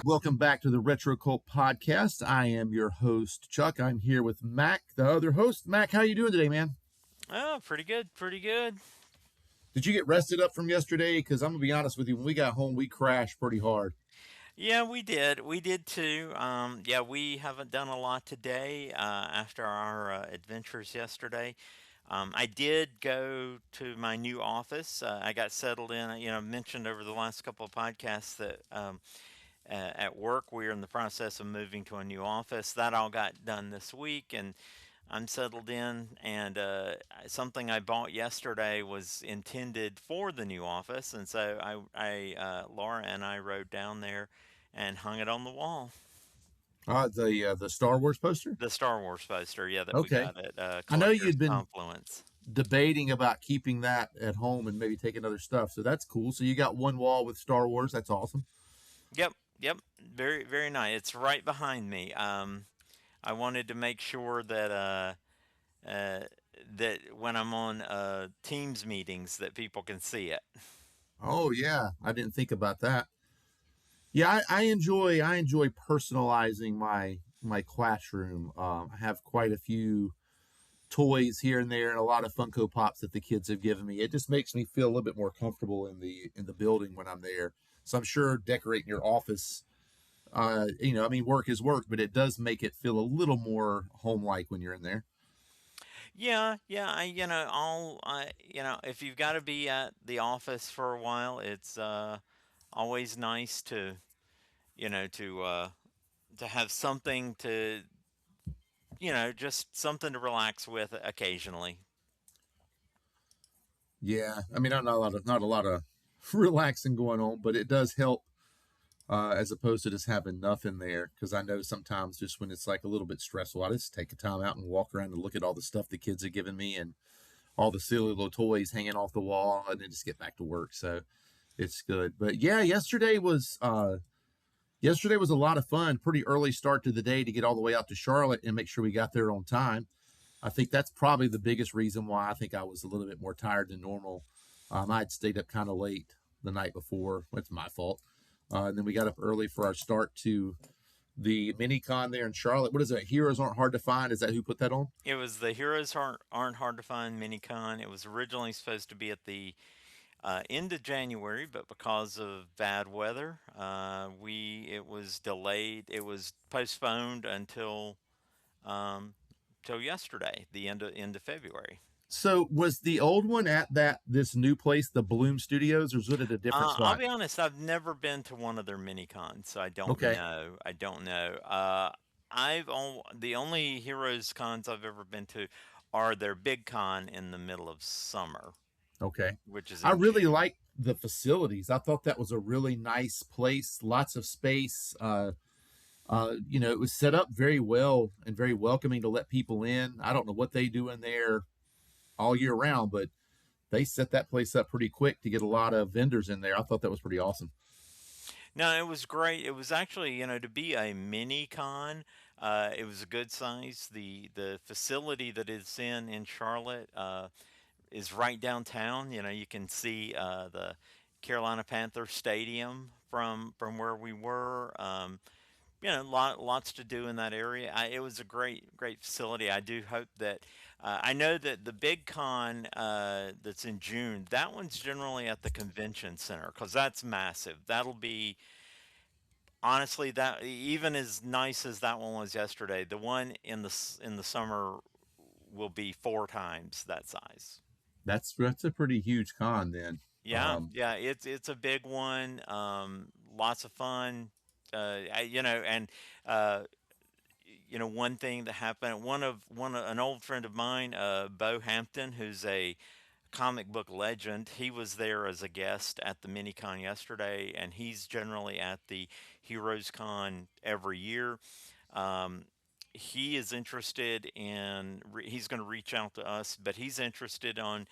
Welcome back to the RetroCult Podcast. I am your host, Chuck. I'm here with Mack, the other host. Mack, how you doing today, man? Oh, pretty good, pretty good. Did you get rested up from yesterday? Because I'm going to be honest with you, when we got home, we crashed pretty hard. Yeah, we did. We did too. Yeah, we haven't done a lot today after our adventures yesterday. I did go to my new office. I got settled in. I mentioned over the last couple of podcasts that at work we're in the process of moving to a new office. That all got done this week, and I'm settled in, and something I bought yesterday was intended for the new office, and so Laura and I rode down there and hung it on the wall. The Star Wars poster? The Star Wars poster, yeah, that we Okay. got at I know Collectors you'd been Confluence. debating about keeping that at home and maybe taking other stuff, so that's cool. So you got one wall with Star Wars. That's awesome. Yep, yep, very, very nice. It's right behind me. I wanted to make sure uh, that when I'm on Teams meetings, that people can see it. Oh, yeah. I didn't think about that. Yeah, I enjoy personalizing my classroom. I have quite a few toys here and there and a lot of Funko Pops that the kids have given me. It just makes me feel a little bit more comfortable in the building when I'm there. So I'm sure decorating your office, work is work, but it does make it feel a little more home like when you're in there. Yeah, yeah. If you've got to be at the office for a while, it's always nice to have something just something to relax with occasionally. Yeah, I mean, not a lot of relaxing going on, but it does help as opposed to just having nothing there. Because I know sometimes just when it's like a little bit stressful, I just take a time out and walk around and look at all the stuff the kids have given me and all the silly little toys hanging off the wall, and then just get back to work. So it's good. But yeah, yesterday was a lot of fun. Pretty early start to the day to get all the way out to Charlotte and make sure we got there on time. I think that's probably the biggest reason why I think I was a little bit more tired than normal. I'd stayed up kind of late the night before. It's my fault. And then we got up early for our start to the mini con there in Charlotte. What is it? Heroes aren't hard to find. Is that who put that on? It was the Heroes aren't hard to find minicon. It was originally supposed to be at the end of January, but because of bad weather, we it was delayed. It was postponed until um, till yesterday, the end of February. So was the old one at this new place, the Bloom Studios, or was it at a different I'll spot? be honest, I've never been to one of their mini cons, so I don't Okay. know. I don't know. The only Heroes cons I've ever been to are their big con in the middle of summer, Okay. which is I in really June. like the facilities. I thought that was a really nice place, lots of space. It was set up very well and very welcoming to let people in. I don't know what they do in there all year round, but they set that place up pretty quick to get a lot of vendors in there. I thought that was pretty awesome. No, it was great. It was actually, to be a mini con, it was a good size. The facility that it's in Charlotte is right downtown. You can see the Carolina Panther Stadium from where we were. Lots to do in that area. It was a great facility. I do hope that I know that the big con that's in June, that one's generally at the convention center because that's massive. That'll be honestly that even as nice as that one was yesterday, the one in the summer will be four times that size. That's a pretty huge con then. Yeah, yeah, it's a big one. Lots of fun. And uh, one thing that happened. An old friend of mine, Bo Hampton, who's a comic book legend. He was there as a guest at the minicon yesterday, and he's generally at the Heroes Con every year. Um, he is interested in. He's going to reach out to us, but he's interested on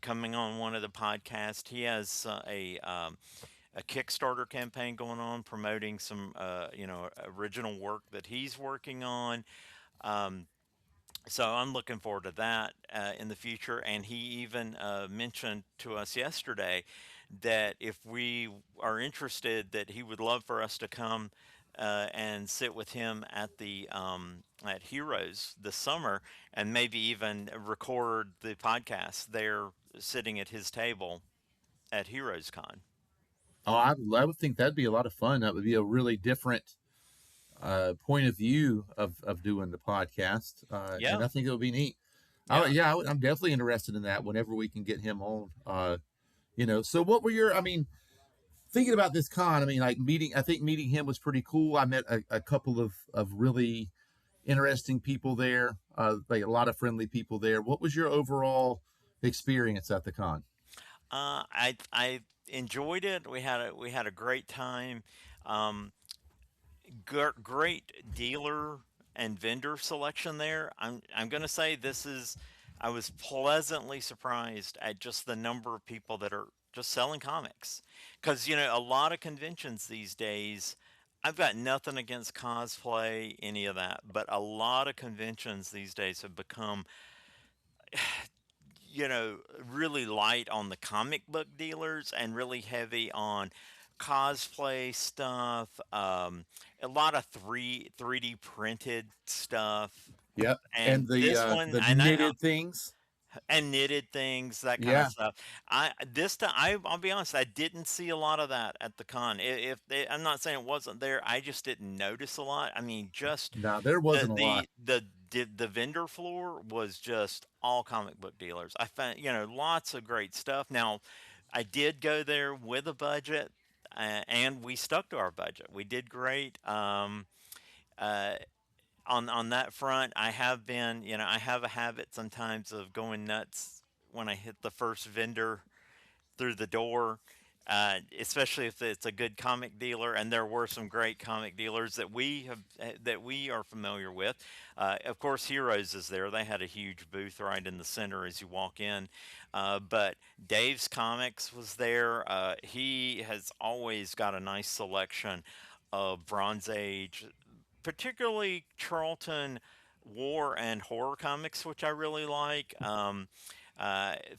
coming on one of the podcasts. He has a Kickstarter campaign going on promoting some original work that he's working on. Um, so I'm looking forward to that in the future. And he even mentioned to us yesterday that if we are interested, that he would love for us to come and sit with him at the at Heroes this summer, and maybe even record the podcast there, sitting at his table at Heroes Con. Oh, I would think that'd be a lot of fun. That would be a really different point of view of doing the podcast, and Yeah, I think it would be neat. yeah. Yeah, I'm definitely interested in that whenever we can get him on. So what were your? I mean, thinking about this con, I mean, like I think meeting him was pretty cool. I met a couple of really interesting people there, like a lot of friendly people there. What was your overall experience at the con? I enjoyed it. We had a great time. Um, Great dealer and vendor selection there. I'm gonna say this is. I was pleasantly surprised at just the number of people that are just selling comics, because a lot of conventions these days. I've got nothing against cosplay, any of that, but a lot of conventions these days have become really light on the comic book dealers and really heavy on cosplay stuff, a lot of 3D printed stuff. Yep, And and this one, the and knitted things. knitted things, that kind of Yeah, stuff. This time, I'll be honest, I didn't see a lot of that at the con. I'm not saying it wasn't there, I just didn't notice a lot. I mean, just no, there the wasn't a lot. the the the vendor floor was just all comic book dealers. I found, lots of great stuff. Now, I did go there with a budget, and we stuck to our budget. We did great. Uh, on that front, I have been, I have a habit sometimes of going nuts when I hit the first vendor through the door, especially if it's a good comic dealer. And there were some great comic dealers that we are familiar with. Of course, Heroes is there. They had a huge booth right in the center as you walk in. But Dave's Comics was there. He has always got a nice selection of Bronze Age, particularly Charlton war and horror comics, which I really like.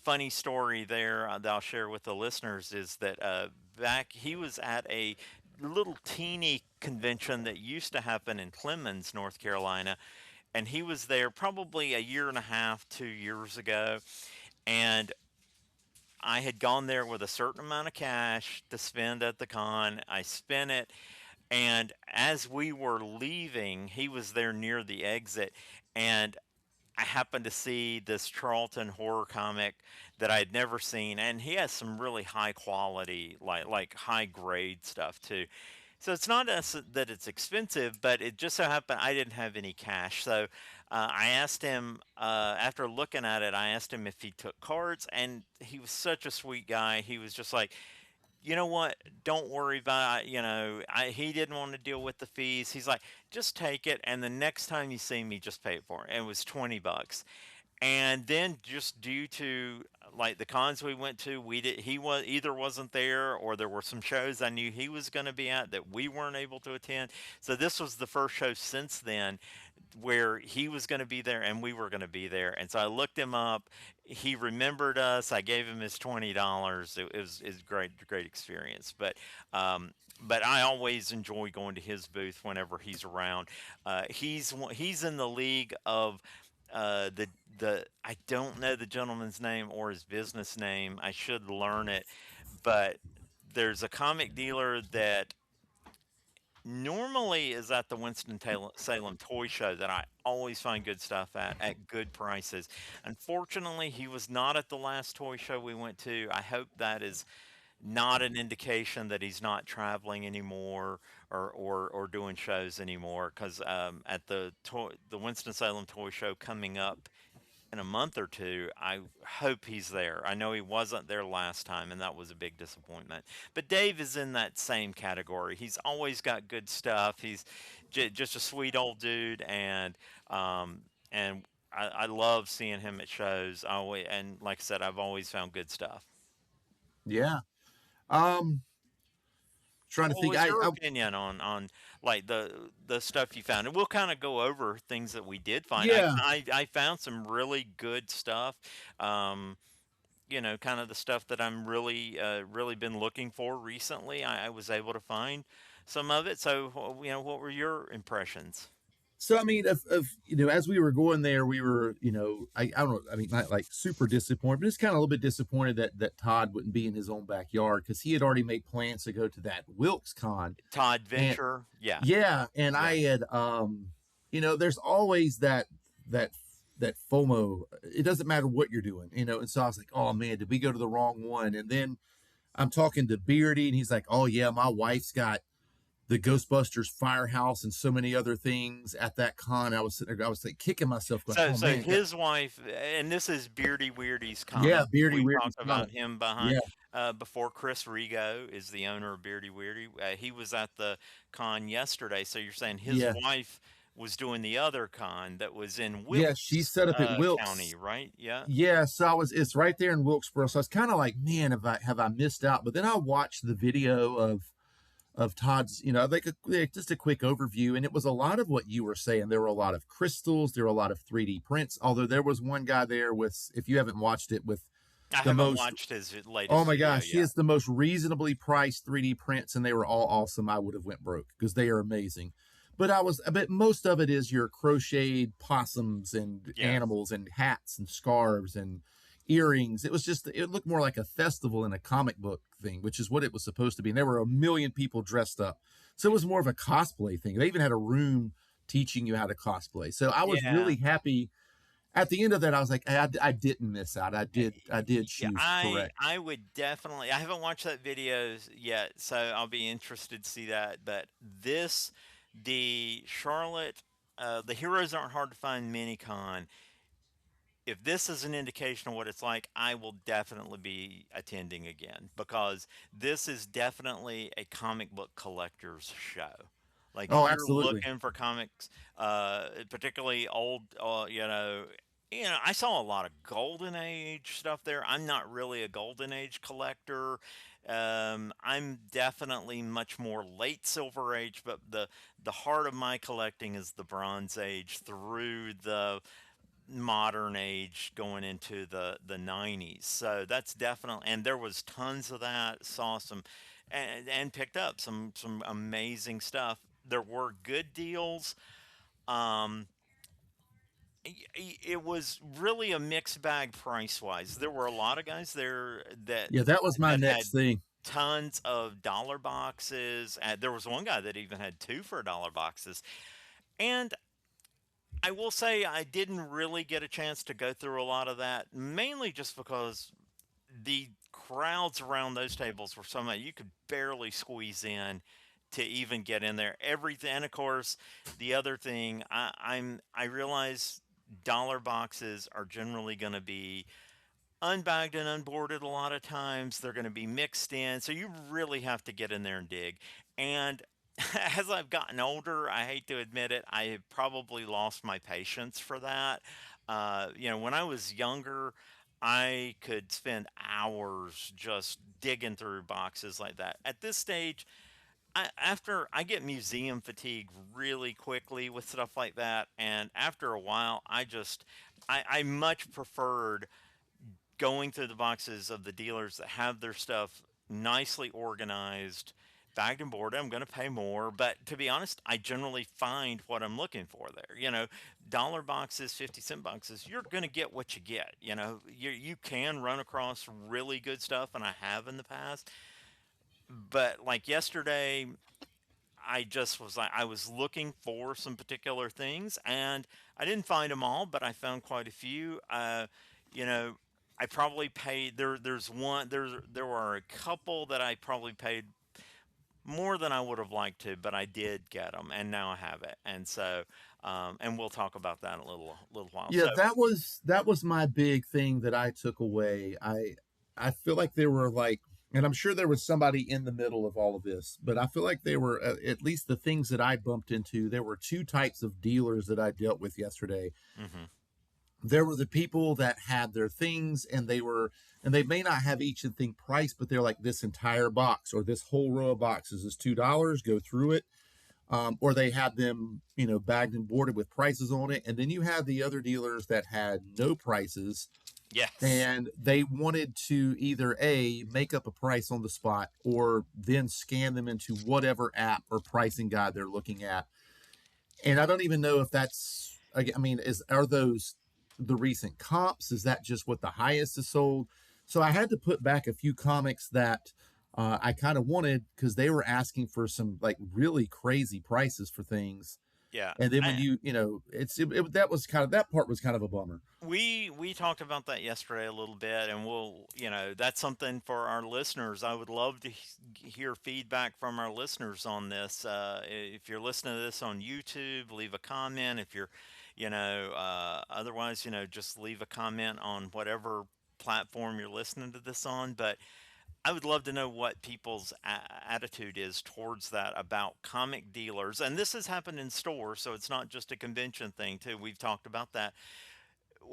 Funny story there that I'll share with the listeners is that back he was at a little teeny convention that used to happen in Clemens, North Carolina, and he was there probably a year and a half, 2 years ago, and I had gone there with a certain amount of cash to spend at the con. I spent it, and as we were leaving, he was there near the exit, and I happened to see this Charlton horror comic that I had never seen, and he has some really high quality, like high grade stuff too. So it's not that it's expensive, but it just so happened I didn't have any cash. So I asked him, after looking at it, I asked him if he took cards, and he was such a sweet guy. He was just like, you know what? Don't worry about, he didn't want to deal with the fees. He's like, just take it, and the next time you see me, just pay it for it. And it was $20. And then, just due to like the cons we went to, he was either wasn't there, or there were some shows I knew he was going to be at that we weren't able to attend. So this was the first show since then where he was going to be there and we were going to be there. And so I looked him up. He remembered us. I gave him his $20. It was great experience. But I always enjoy going to his booth whenever he's around. He's in the league of the I don't know the gentleman's name or his business name. I should learn it, but there's a comic dealer that normally is at the Winston-Salem Toy Show that I always find good stuff at good prices. Unfortunately, he was not at the last toy show we went to. I hope that is not an indication that he's not traveling anymore, or doing shows anymore, because at the Winston-Salem Toy Show coming up in a month or two, I hope he's there. I know he wasn't there last time, and that was a big disappointment. But Dave is in that same category. He's always got good stuff. He's just a sweet old dude, and I love seeing him at shows. And like I said, I've always found good stuff. Yeah. Um, Trying to What think. was your opinion on like the stuff you found? And we'll kind of go over things that we did find. Yeah. I found some really good stuff. Um, kind of the stuff that I'm really been looking for recently. I was able to find some of it. So, what were your impressions? So I mean, of as we were going there, we were I don't know, I mean, not like super disappointed, but just kind of a little bit disappointed that Todd wouldn't be in his own backyard because he had already made plans to go to that Wilkes Con. Todd And Venture, yeah, yeah, and yeah. I had there's always that that FOMO. It doesn't matter what you're doing, and so I was like, oh man, did we go to the wrong one? And then I'm talking to Beardy, and he's like, oh yeah, my wife's got the Ghostbusters firehouse and so many other things at that con. I was sitting there, I was like kicking myself, going, So, "Oh so man, his wife, and this is Beardy Weirdy's yeah, con. Beardy We Weird's talked about con, him behind yeah, before. Chris Rigo is the owner of Beardy Weirdy. He was at the con yesterday. So you're saying his yeah, wife was doing the other con that was in yeah." She Wilkes set up at County, Wilkes. right? Yeah. Yeah, so it's right there in Wilkesboro. So I was kind of like, man, have I missed out? But then I watched the video of Todd's, just a quick overview, and it was a lot of what you were saying. There were a lot of crystals, there were a lot of 3D prints. Although there was one guy there with, if you haven't watched it, with I the haven't most, watched his oh latest my video gosh, he yet. has the most reasonably priced 3D prints, and they were all awesome. I would have went broke because they are amazing. But most of it is your crocheted possums and Yeah. animals and hats and scarves and earrings. It looked more like a festival and a comic book thing, which is what it was supposed to be. And there were a million people dressed up. So it was more of a cosplay thing. They even had a room teaching you how to cosplay. So I was Yeah. really happy. At the end of that, I was like, I didn't miss out. I did Yeah, choose I correct. I would definitely. I haven't watched that video yet, so I'll be interested to see that. But the Charlotte, the Heroes Aren't Hard to Find mini-con. If this is an indication of what it's like, I will definitely be attending again because this is definitely a comic book collector's show. Like Oh, if you're absolutely. looking for comics, particularly old, I saw a lot of Golden Age stuff there. I'm not really a Golden Age collector. I'm definitely much more late Silver Age, but the heart of my collecting is the Bronze Age through the modern age going into the 90s. So that's definitely, and there was tons of that. Saw some and picked up some amazing stuff. There were good deals. um it was really a mixed bag price wise. There were a lot of guys there Yeah, that was my had next thing. tons of dollar boxes. There was one guy that even had two for dollar boxes. And I will say I didn't really get a chance to go through a lot of that, mainly just because the crowds around those tables were so much you could barely squeeze in to even get in there. Everything, and of course, the other thing I realize dollar boxes are generally going to be unbagged and unboarded a lot of times. They're going to be mixed in. So you really have to get in there and dig. And as I've gotten older, I hate to admit it, I have probably lost my patience for that. When I was younger, I could spend hours just digging through boxes like that. At this stage, after I get museum fatigue really quickly with stuff like that, and after a while, I much preferred going through the boxes of the dealers that have their stuff nicely organized, bagged and boarded. I'm going to pay more, but to be honest, I generally find what I'm looking for there. Dollar boxes, 50-cent boxes, you're going to get what you get. You can run across really good stuff, and I have in the past. But like yesterday, I just was like, I was looking for some particular things, and I didn't find them all, but I found quite a few. You know, I probably paid there. There were a couple that I probably paid more than I would have liked to, but I did get them, and now I have it. And so, and we'll talk about that in a little while. Yeah, So, that was my big thing that I took away. I feel like there were like, and I'm sure there was somebody in the middle of all of this, but I feel like they were at least the things that I bumped into. There were two types of dealers that I dealt with yesterday. hmm There were the people that had their things, and they may not have each thing priced, but they're like, this entire box or this whole row of boxes is $2. Go through it. Or they had them, bagged and boarded with prices on it. And then you had the other dealers that had no prices, Yes. and they wanted to either a make up a price on the spot or then scan them into whatever app or pricing guide they're looking at. And I don't even know if that's, I mean, is are those the recent comps? Is that just what the highest is sold? So I had to put back a few comics that I kind of wanted because they were asking for some like really crazy prices for things. Yeah. And then when that was kind of, that part was kind of a bummer. We talked about that yesterday a little bit, and we'll, that's something for our listeners. I would love to hear feedback from our listeners on this. If you're listening to this on YouTube, leave a comment. If you're, otherwise, just leave a comment on whatever platform you're listening to this on. But I would love to know what people's attitude is towards that about comic dealers. And this has happened in stores, so it's not just a convention thing, too. We've talked about that.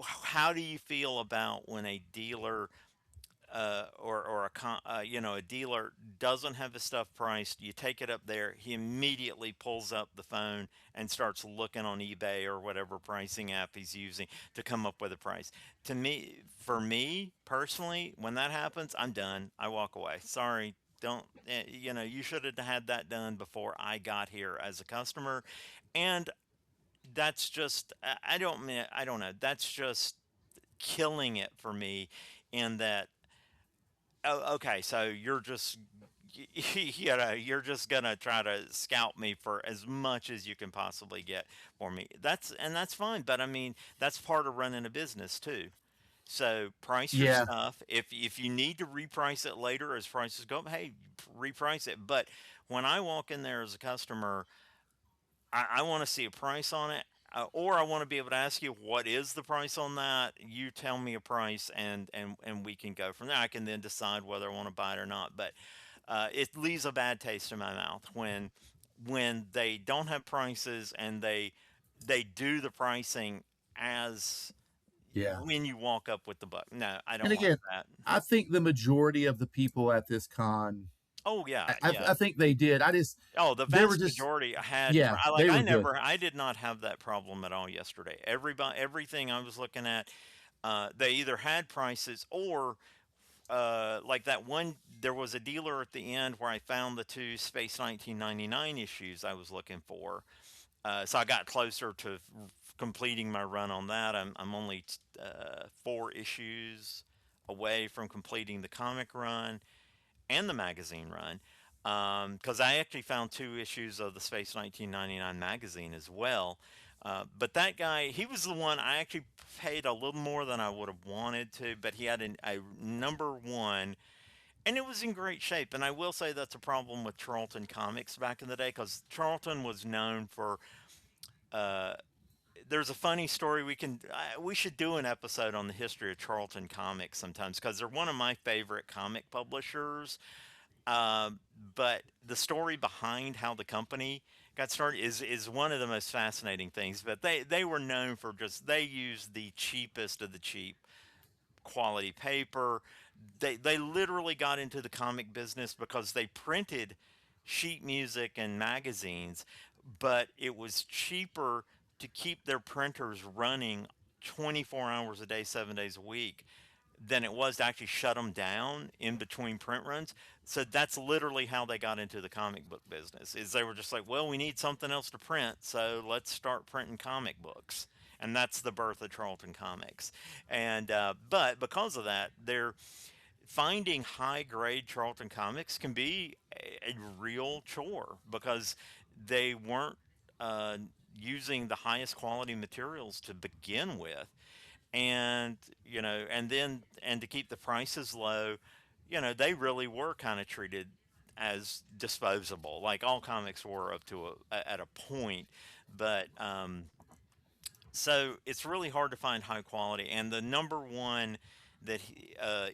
How do you feel about when a dealer or a dealer doesn't have his stuff priced? You take it up there, he immediately pulls up the phone and starts looking on eBay or whatever pricing app he's using to come up with a price. For me personally, when that happens, I'm done. I walk away. Sorry. Don't you should have had that done before I got here as a customer. And that's just I don't know, that's just killing it for me in that. Oh, okay, so you're just you're just gonna try to scout me for as much as you can possibly get for me. That's fine, but I mean, that's part of running a business too. So price your Yeah. stuff. If you need to reprice it later as prices go up, hey, reprice it. But when I walk in there as a customer, I want to see a price on it, or I want to be able to ask you what is the price on that. You tell me a price, and we can go from there. I can then decide whether I want to buy it or not. But it leaves a bad taste in my mouth when they don't have prices and they do the pricing as Yeah. when you walk up with the buck. No, I And don't like again, that. I think the majority of the people at this con, Oh yeah, yeah. I think they did. I just, Oh, the they were vast just, majority had yeah, they were good. I did not have that problem at all yesterday. Everything I was looking at, they either had prices or like that one. There was a dealer at the end where I found the two Space 1999 issues I was looking for. So I got closer to completing my run on that. I'm only 4 issues away from completing the comic run and the magazine run. Because I actually found 2 issues of the Space 1999 magazine as well. But that guy, he was the one I actually paid a little more than I would have wanted to, but he had a number one, and it was in great shape. And I will say that's a problem with Charlton Comics back in the day, because Charlton was known for. Uh, there's a funny story we should do an episode on the history of Charlton Comics sometimes, because they're one of my favorite comic publishers. Um, but the story behind how the company got started is one of the most fascinating things. But they were known for just they used the cheapest of the cheap quality paper. They literally got into the comic business because they printed sheet music and magazines, but it was cheaper to keep their printers running 24 hours a day, 7 days a week than it was to actually shut them down in between print runs. So that's literally how they got into the comic book business. Is they were just like, well, we need something else to print, so let's start printing comic books. And that's the birth of Charlton Comics. And but because of that, they're finding high grade Charlton Comics can be a real chore because they weren't uh, using the highest quality materials to begin with. And and to keep the prices low, they really were kind of treated as disposable, like all comics were up to at a point. But so it's really hard to find high quality. And the number one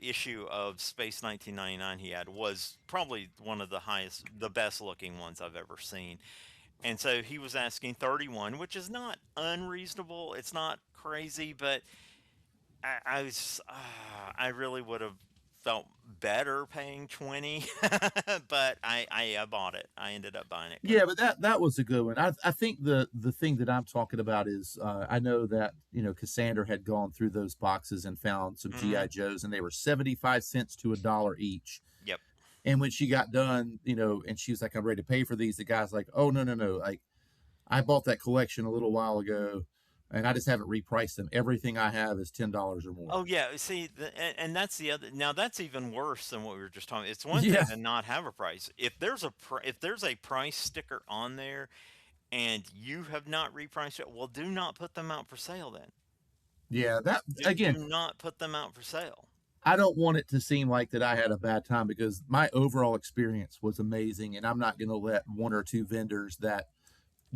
issue of Space 1999 he had was probably one of the highest, the best looking ones I've ever seen. And so he was asking 31, which is not unreasonable. It's not crazy, but I really would have felt better paying 20, but I bought it. I ended up buying it because Yeah, but that was a good one. I think the thing that I'm talking about is I know that Cassandra had gone through those boxes and found some GI hmm Joes, and they were 75 cents to $1 each. Yep. And when she got done, and she was like, "I'm ready to pay for these," the guy's like, "Oh, no, no, no! Like, I bought that collection a little while ago, and I just haven't repriced them. Everything I have is $10 or more." Oh yeah, see, and that's the other. Now that's even worse than what we were just talking. It's one Yeah, thing to not have a price. If there's a price sticker on there and you have not repriced it, well, do not put them out for sale then. yeah. That Do again, not put them out for sale. I don't want it to seem like that I had a bad time because my overall experience was amazing, and I'm not going to let one or two vendors that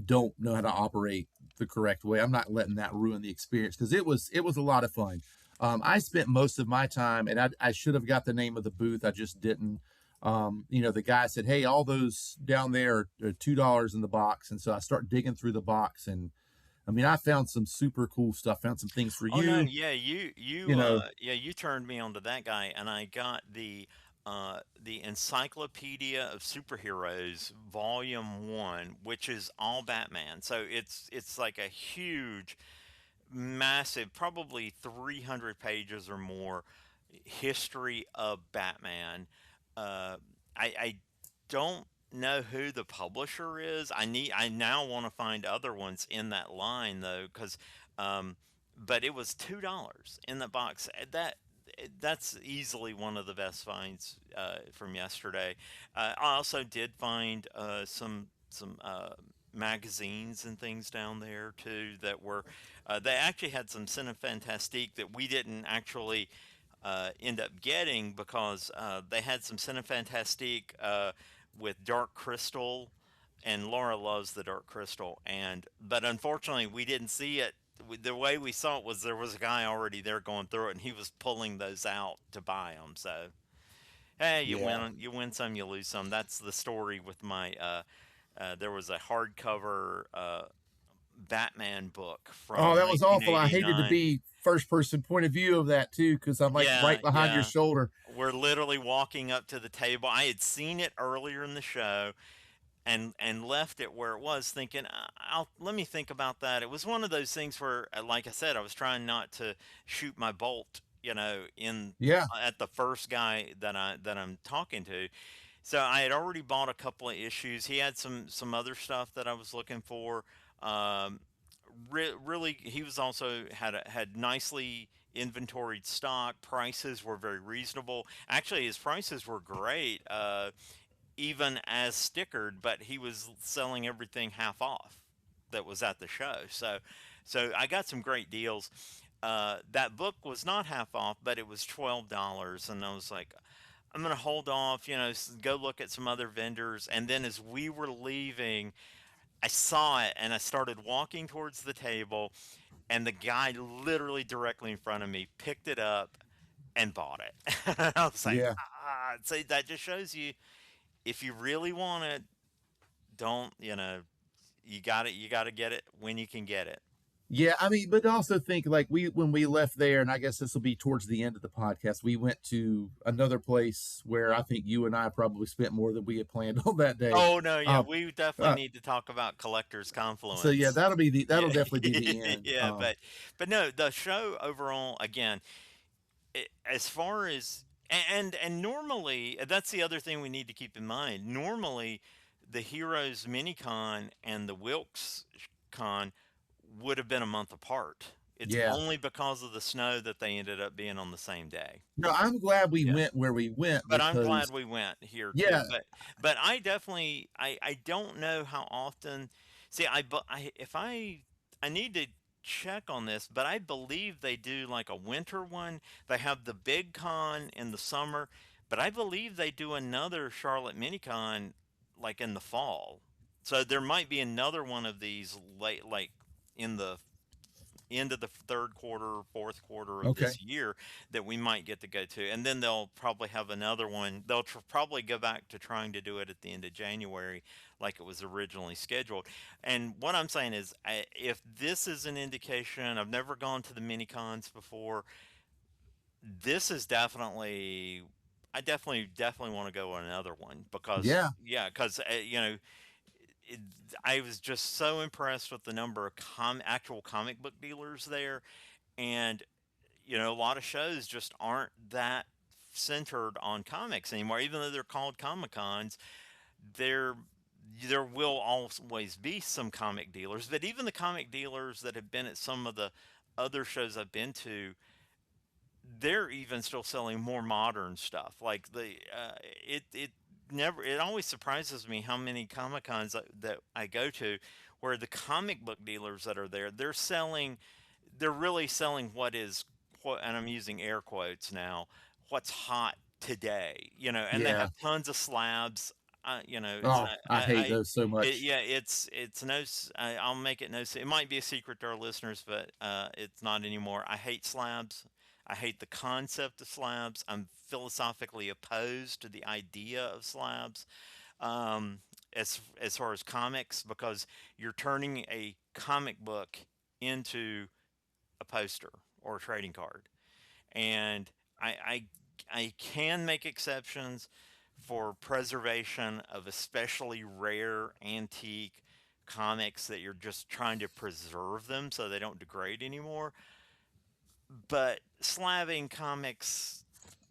don't know how to operate the correct way. I'm not letting that ruin the experience because it was a lot of fun. I spent most of my time, and I should have got the name of the booth. I just didn't. The guy said, "Hey, all those down there are $2 in the box," and so I start digging through the box, and I mean, I found some super cool stuff. Found some things for Oh no, you. yeah, You know, you turned me onto that guy, and I got the Encyclopedia of Superheroes Volume 1, which is all Batman. So it's like a huge, massive, probably 300 pages or more history of Batman. Uh, I don't know who the publisher is. I now want to find other ones in that line though, because um, but it was $2 in the box. That's easily one of the best finds from yesterday. I also did find some magazines and things down there too that were they actually had some Cinefantastique that we didn't actually end up getting because they had some Cinefantastique with Dark Crystal, and Laura loves the Dark Crystal, and but unfortunately we didn't see it. The way we saw it was there was a guy already there going through it, and he was pulling those out to buy them. So hey, yeah. you win some, you lose some. That's the story with my. There was a hardcover Batman book Oh, from that was awful. I hated to 1989. be first person point of view of that too, because I'm like Yeah, right behind your yeah. shoulder. We're literally walking up to the table. I had seen it earlier in the show and left it where it was thinking, I'll let me think about that." It was one of those things where like I said, I was trying not to shoot my bolt, in Yeah, at the first guy that I'm talking to. So I had already bought a couple of issues. He had some other stuff that I was looking for. Um, really, he was also had nicely inventoried stock. Prices were very reasonable. Actually, his prices were great, even as stickered. But he was selling everything half off that was at the show. So I got some great deals. That book was not half off, but it was $12, and I was like, I'm gonna hold off, go look at some other vendors. And then as we were leaving, I saw it and I started walking towards the table, and the guy literally directly in front of me picked it up and bought it. I was like, yeah. see, that just shows you if you really want it, don't, you got to get it when you can get it. Yeah, I mean, but also think like we when we left there, and I guess this will be towards the end of the podcast. We went to another place where I think you and I probably spent more than we had planned on that day. Oh no, yeah, Um, we definitely uh, need to talk about Collectors so yeah, Confluence. that'll Yeah, definitely be the end. yeah, but no, the show overall, again, as far as and normally that's the other thing we need to keep in mind. Normally, the Heroes Minicon and the Wilkes Con would have been a month apart. It's Yeah, only because of the snow that they ended up being on the same day. no, I'm glad we Yeah. went where we went But I'm because glad we went here too. yeah, But I definitely I don't know how often. See, if I need to check on this, but I believe they do like a winter one. They have the big con in the summer, but I believe they do another Charlotte Minicon like in the fall. So there might be another one of these late, like in the end of the third quarter, fourth quarter of okay, this year that we might get to go to. And then they'll probably have another one. They'll probably go back to trying to do it at the end of January like it was originally scheduled. And what I'm saying is, if this is an indication, I've never gone to the mini cons before. This is definitely I definitely want to go on another one because Yeah, yeah, because it, I was just so impressed with the number of actual comic book dealers there, and a lot of shows just aren't that centered on comics anymore. Even though they're called Comic Cons, there there will always be some comic dealers, but even the comic dealers that have been at some of the other shows I've been to, they're even still selling more modern stuff. Like it never it always surprises me how many Comic Cons that I go to where the comic book dealers that are there, they're really selling what is what, and I'm using air quotes now, what's hot today, and they yeah. have tons of slabs. It's Oh, I hate those so much. yeah, it's no. I'll make it no. It might be a secret to our listeners, but it's not anymore. I hate slabs. I hate the concept of slabs. I'm philosophically opposed to the idea of slabs. Um, as far as comics, because you're turning a comic book into a poster or a trading card, and I I, I can make exceptions for preservation of especially rare antique comics that you're just trying to preserve them so they don't degrade anymore. But slabbing comics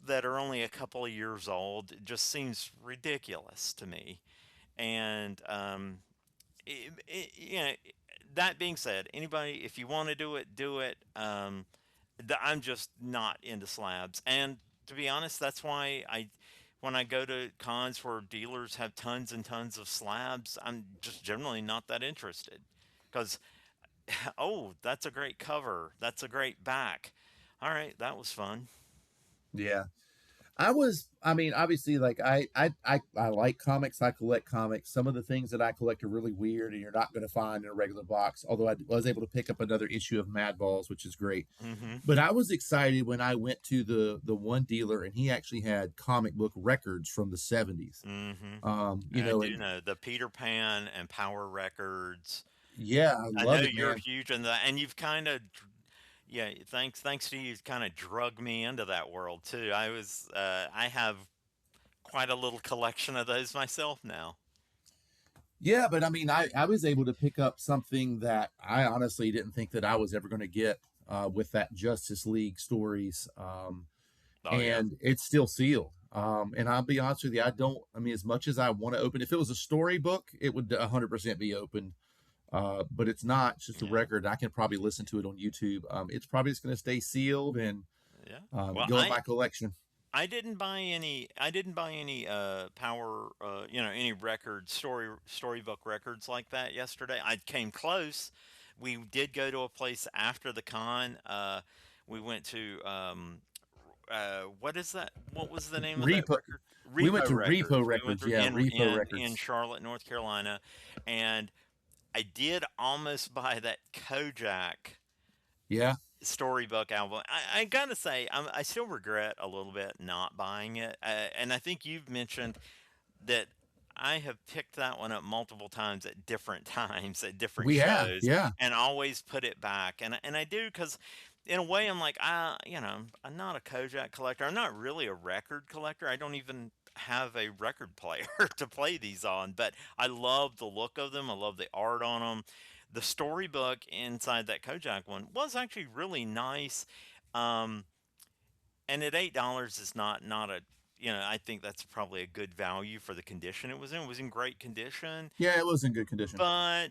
that are only a couple of years old just seems ridiculous to me. And that being said, anybody, if you want to do it, do it. I'm just not into slabs, and to be honest, that's why when I go to cons where dealers have tons and tons of slabs, I'm just generally not that interested. Because oh, that's a great cover, that's a great back. All right, that was fun. Yeah. I mean, obviously, like I like comics. I collect comics. Some of the things that I collect are really weird and you're not going to find in a regular box. Although I was able to pick up another issue of Mad Balls, which is great. Mm-hmm. But I was excited when I went to the one dealer and he actually had comic book records from the 70s. Mm-hmm. You I know, do and know the Peter Pan and Power Records. yeah, I I know love it, you're man. huge in that, and you've kind of, yeah, thanks to you, kind of drug me into that world too. I have quite a little collection of those myself now. Yeah, but I mean, I was able to pick up something that I honestly didn't think that I was ever going to get with that Justice League stories. Oh yeah, And it's still sealed. And I'll be honest with you, I don't. I mean, as much as I want to open, if it was a storybook, it would 100% be open. But it's not. It's just a yeah, record. I can probably listen to it on YouTube. It's probably just going to stay sealed and yeah. Well, go in my collection. I didn't buy any power any storybook records like that yesterday. I came close. We did go to a place after the con. We went to what is that? What was the name of that Repo. record? We went Repo to Repo Records. We went Records. through Yeah, Repo in Records. Charlotte, North Carolina, and I did almost buy that Kojak Yeah, storybook album. I gotta say, I still regret a little bit not buying it. And I think you've mentioned that I have picked that one up multiple times at different times at different we have. shows, Yeah, and always put it back. And I do because, in a way, I'm like, I'm not a Kojak collector. I'm not really a record collector. I don't even have a record player to play these on, but I love the look of them. I love the art on them. The storybook inside that Kojak one was actually really nice. Um, and at $8 is not a I think that's probably a good value for the condition it was in. It was in great condition, yeah, it was in good condition. but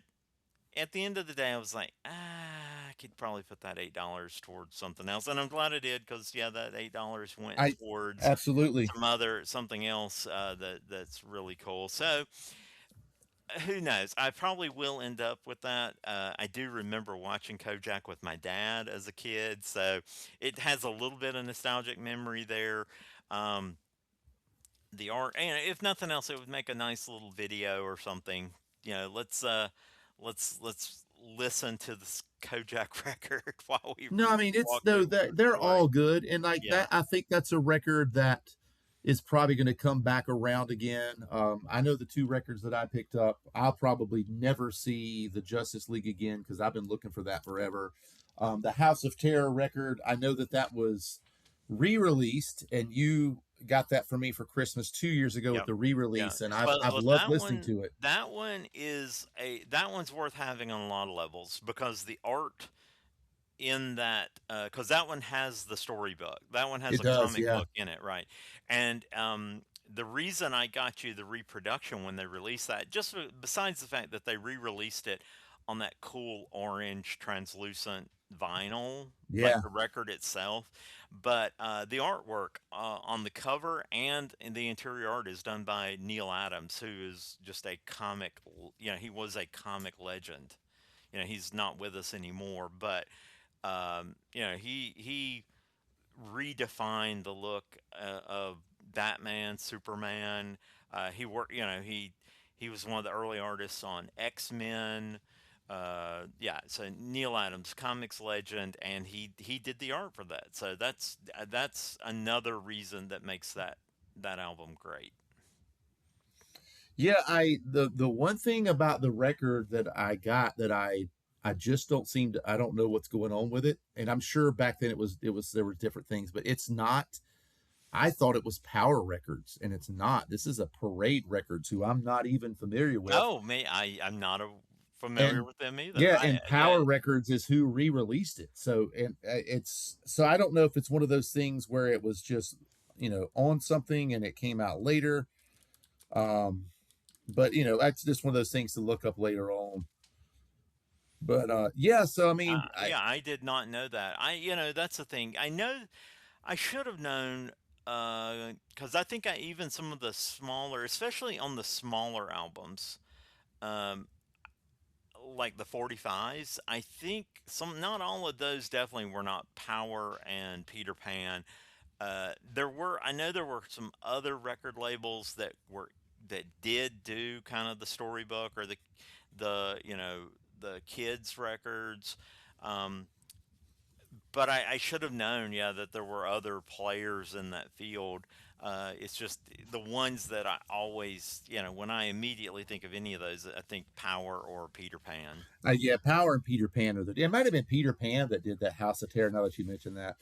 at the end of the day, I was like, I could probably put that $8 towards something else, and I'm glad I did because yeah, that $8 went I towards absolutely. something else that's really cool. So who knows? I probably will end up with that. I do remember watching Kojak with my dad as a kid, so it has a little bit of nostalgic memory there. Um, the art, and if nothing else, it would make a nice little video or something. Let's listen to this Kojak record while we No, I mean it's walk though through that the they're story. all good, and like Yeah. that, I think that's a record that is probably going to come back around again. I know the two records that I picked up, I'll probably never see the Justice League again because I've been looking for that forever. The House of Terror record, I know that that was re-released, and you got that for me for Christmas 2 years ago with Yep. the Yeah. re-release, and I've Well, loved listening to it. that one is a that one's worth having on a lot of levels because the art in that because that one has the storybook. That one has It a does, comic yeah. book in it, right? And the reason I got you the reproduction when they released that, just besides the fact that they re-released it on that cool orange translucent vinyl, like Yeah. the record itself, but the artwork on the cover and in the interior art is done by Neil Adams, who is just a comic. He was a comic legend. He's not with us anymore, but he redefined the look of Batman, Superman. He worked, he was one of the early artists on X-Men. Yeah, so Neil Adams, comics legend, and he did the art for that. So that's another reason that makes that album great. Yeah, the one thing about the record that I got that I just don't seem to, I don't know what's going on with it. And I'm sure back then it was there were different things, but it's not. I thought it was Power Records, and it's not. This is a Parade Records, who I'm not even familiar with. Oh, me, I'm not familiar And with them either. yeah, I and Yeah. Power Records is who re-released it. So and it's so I don't know if it's one of those things where it was just on something and it came out later. Um, but that's just one of those things to look up later on. But yeah, so I mean, Yeah, I did not know that. That's the thing. I know I should have known because I think even some of the smaller, especially on the smaller albums, um, like the 45s, I think not all of those definitely were not Power and Peter Pan. I know there were some other record labels that did do kind of the storybook or the kids records. Um, but I should have known, yeah, that there were other players in that field. It's just the ones that I always, when I immediately think of any of those, I think Power or Peter Pan. yeah, Power and Peter Pan are it might have been Peter Pan that did that House of Terror. Now that you mentioned that,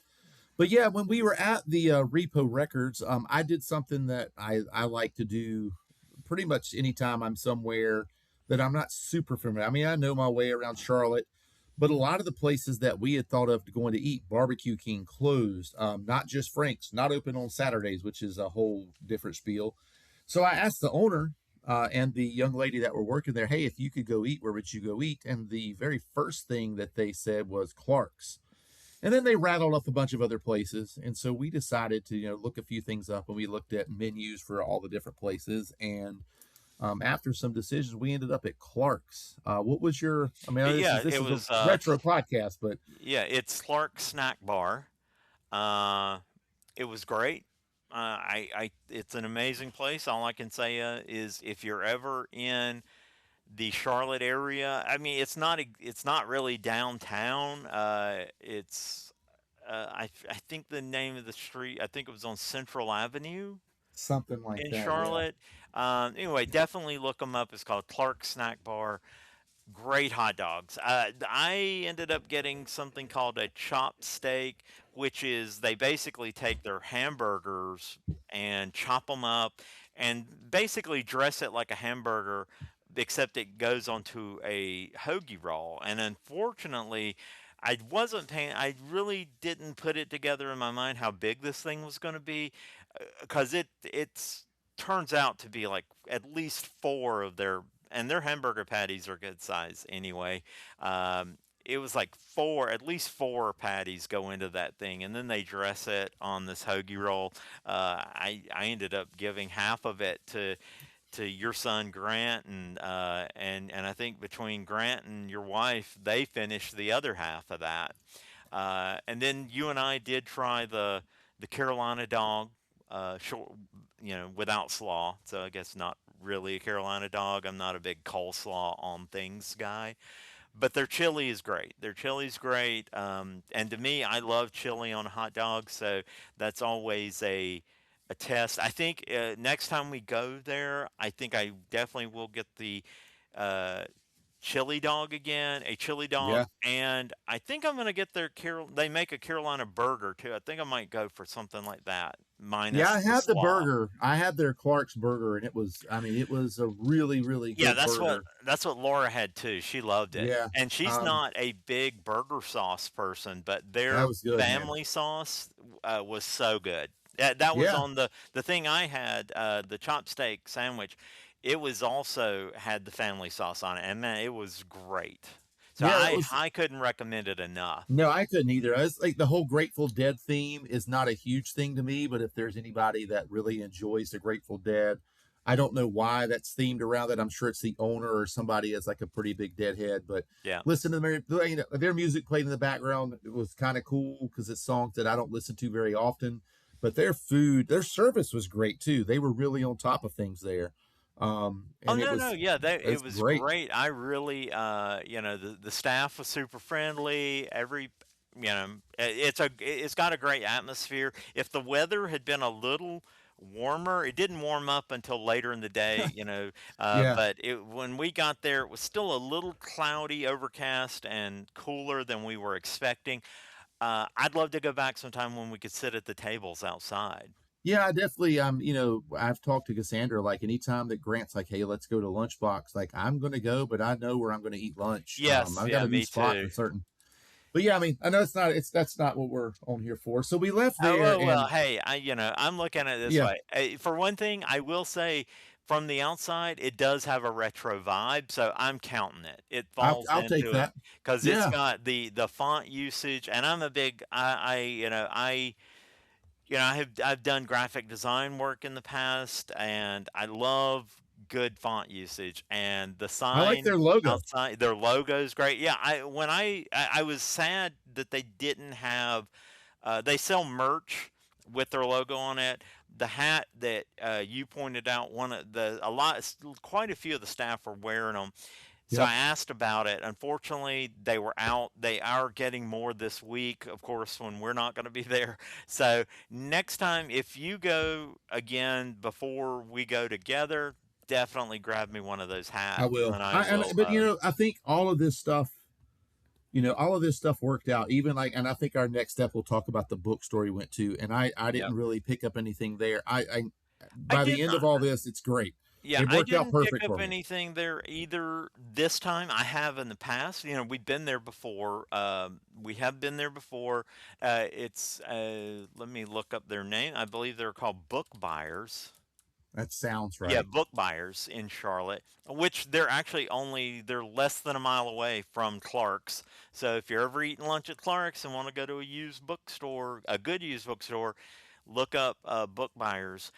but yeah, when we were at the Repo Records, I did something that I like to do pretty much anytime I'm somewhere that I'm not super familiar. I mean, I know my way around Charlotte, but a lot of the places that we had thought of going to eat, Barbecue King closed. Not just Frank's, not open on Saturdays, which is a whole different spiel. So I asked the owner and the young lady that were working there, hey, if you could go eat, where would you go eat? And the very first thing that they said was Clark's. And then they rattled off a bunch of other places. And so we decided to, look a few things up, and we looked at menus for all the different places. And after some decisions, we ended up at Clark's. What was your, I mean, this Yeah, is, this it is a was. retro podcast, but Yeah, it's Clark Snack Bar. Uh, it was great. It's an amazing place. All I can say is if you're ever in the Charlotte area, I mean, it's not really downtown. I think the name of the street, I think it was on Central Avenue something like in that. Yeah. Charlotte. Anyway, definitely look them up. It's called Clark Snack Bar. Great hot dogs. I ended up getting something called a chopped steak, which is they basically take their hamburgers and chop them up and basically dress it like a hamburger, except it goes onto a hoagie roll. And unfortunately, I wasn't paying, I really didn't put it together in my mind how big this thing was going to be because it's turns out to be like at least four of their hamburger patties are good size anyway. It was like at least four patties go into that thing, and then they dress it on this hoagie roll. I ended up giving half of it to your son Grant, and I think between Grant and your wife, they finished the other half of that. And then you and I did try the Carolina dog, short, without slaw. So I guess not really a Carolina dog. I'm not a big coleslaw on things guy, but their chili is great. Their chili's great. And to me, I love chili on a hot dog, so that's always a test. I think next time we go there, I think I definitely will get the uh, chili dog again, a chili dog, Yeah. and I think I'm gonna get they make a Carolina burger too. I think I might go for something like that. Yeah, I minus the had the slaw. burger. I had their Clark's burger, and it was, I mean, it was a really, really Yeah, good burger. that's what Laura had too. She loved it. Yeah, And she's um, not a big burger sauce person, but that their was good, man. family sauce was so good. That was Yeah, on the thing I had, the chopsteak sandwich. It was also had the family sauce on it, and man, it was great. So yeah, that was. I couldn't recommend it enough. No, I couldn't either. I was like the whole Grateful Dead theme is not a huge thing to me, but if there's anybody that really enjoys the Grateful Dead, I don't know why that's themed around it. I'm sure it's the owner or somebody that's like a pretty big Deadhead, but Yeah. listen to their music played in the background. It was kind of cool because it's songs that I don't listen to very often. But their food, their service was great too. They were really on top of things there, Oh and no, no, yeah, it it's was great. great. I really, the staff was super friendly. It's got a great atmosphere. If the weather had been a little warmer, it didn't warm up until later in the day, Yeah, but when we got there, it was still a little cloudy, overcast, and cooler than we were expecting. I'd love to go back sometime when we could sit at the tables outside. yeah, I definitely. I've talked to Cassandra. Like anytime that Grant's like, "Hey, let's go to Lunchbox," like I'm gonna go, but I know where I'm gonna eat lunch. Yes, I've got yeah, a new me spot too. for certain. But yeah, I mean, I know that's not what we're on here for. So we left Oh, there, well, and hey, I'm looking at it this yeah, way. For one thing, I will say from the outside, it does have a retro vibe, so I'm counting it. It falls I'll take into it that. because it's Yeah, got the font usage, and I'm a big I've done graphic design work in the past, and I love good font usage and the I like sign their logo. outside. Their logo's great. Yeah, I was sad that they didn't have. They sell merch with their logo on it. The hat that you pointed out, one of the a lot, quite a few of the staff were wearing them. So Yep, I asked about it. Unfortunately, they were out. They are getting more this week, of course, when we're not going to be there. So next time, if you go again before we go together, definitely grab me one of those I hats, will. and I will. But I think all of this stuff. All of this stuff worked out. Even like, and I think our next step we'll talk about the bookstore we went to, and I Yeah, didn't really pick up anything there. I I by did the end of not. all this, it's great. Yeah, It I worked out didn't pick perfect up for me. anything there either this time. I have in the past. We've been there before. We have been there before. Let me look up their name. I believe they're called Book Buyers. That sounds Yeah, right. Book Buyers in Charlotte, which they're less than a mile away from Clark's. So if you're ever eating lunch at Clark's and want to go to a used bookstore, a good used bookstore, look up Book Buyers.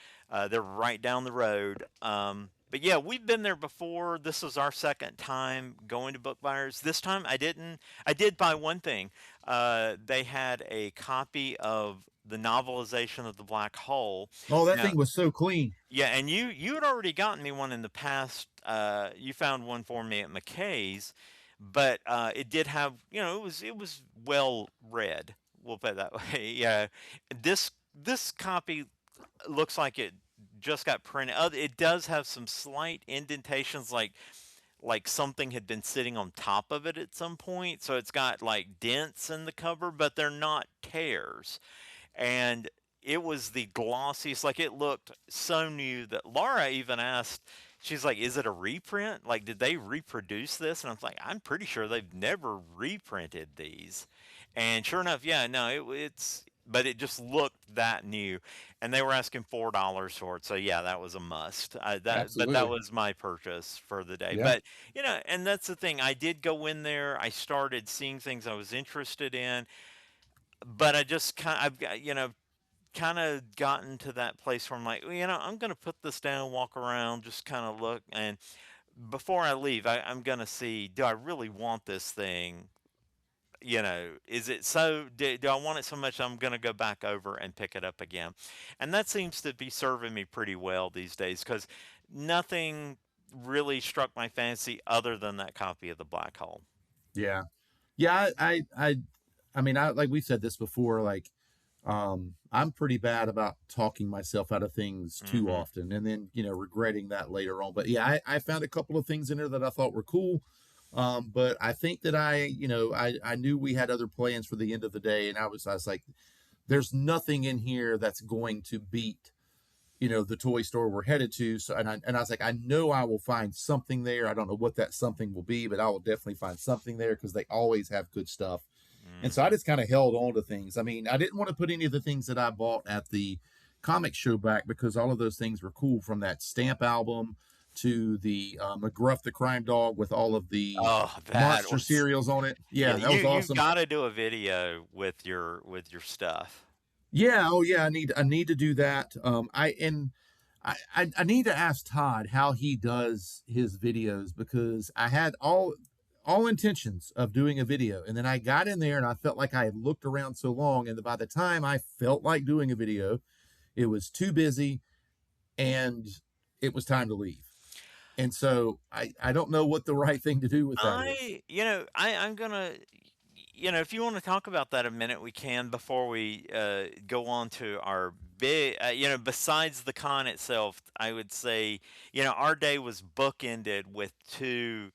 They're right down the road. But yeah, we've been there before. This was our second time going to Book Buyers. This time I didn't. I did buy one thing. They had a copy of the novelization of the Black Hole. Oh, that Now, thing was so clean. yeah, and you had already gotten me one in the past. You found one for me at McKay's, but it did have, it was well read. We'll put it that way. Yeah, this copy looks like it just got printed. It does have some slight indentations, like something had been sitting on top of it at some point. So it's got like dents in the cover, but they're not tears. And it was the glossiest, like it looked so new that Laura even asked, she's like, is it a reprint? Like, did they reproduce this? And I'm like, I'm pretty sure they've never reprinted these. And sure enough, yeah, no, but it just looked that new. And they were asking $4 for it. So yeah, that was a must. But that Absolutely. was my purchase for the day. Yeah. But, and that's the thing. I did go in there. I started seeing things I was interested in, but I've got, kind of gotten to that place where I'm like, well, I'm going to put this down, walk around, just kind of look. And before I leave, I'm going to see, do I really want this thing? Is it do I want it so much I'm going to go back over and pick it up again? And that seems to be serving me pretty well these days because nothing really struck my fancy other than that copy of the Black Hole. Yeah. Yeah. I mean, I like we said this before. Like, I'm pretty bad about talking myself out of things too Hmm. often, and then regretting that later on. But yeah, I found a couple of things in there that I thought were cool. But I think that I knew we had other plans for the end of the day, and I was like, there's nothing in here that's going to beat, the toy store we're headed to. So, and I was like, I know I will find something there. I don't know what that something will be, but I will definitely find something there because they always have good stuff. And so I Hmm. just kind of held on to things. I mean, I didn't want to put any of the things that I bought at the comic show back because all of those things were cool, from that stamp album to the McGruff the Crime Dog with all of the Oh, that monster was cereals on it. yeah. Yeah, that was You've awesome. got to do a video with your stuff. Yeah, oh yeah, I need to do that. I need to ask Todd how he does his videos, because I had all intentions of doing a video, and then I got in there and I felt like I had looked around so long, and by the time I felt like doing a video, it was too busy and it was time to leave. And so I don't know what the right thing to do with that is. I'm gonna, if you want to talk about that a minute, we can before we go on to our big, besides the con itself, I would say, our day was bookended with two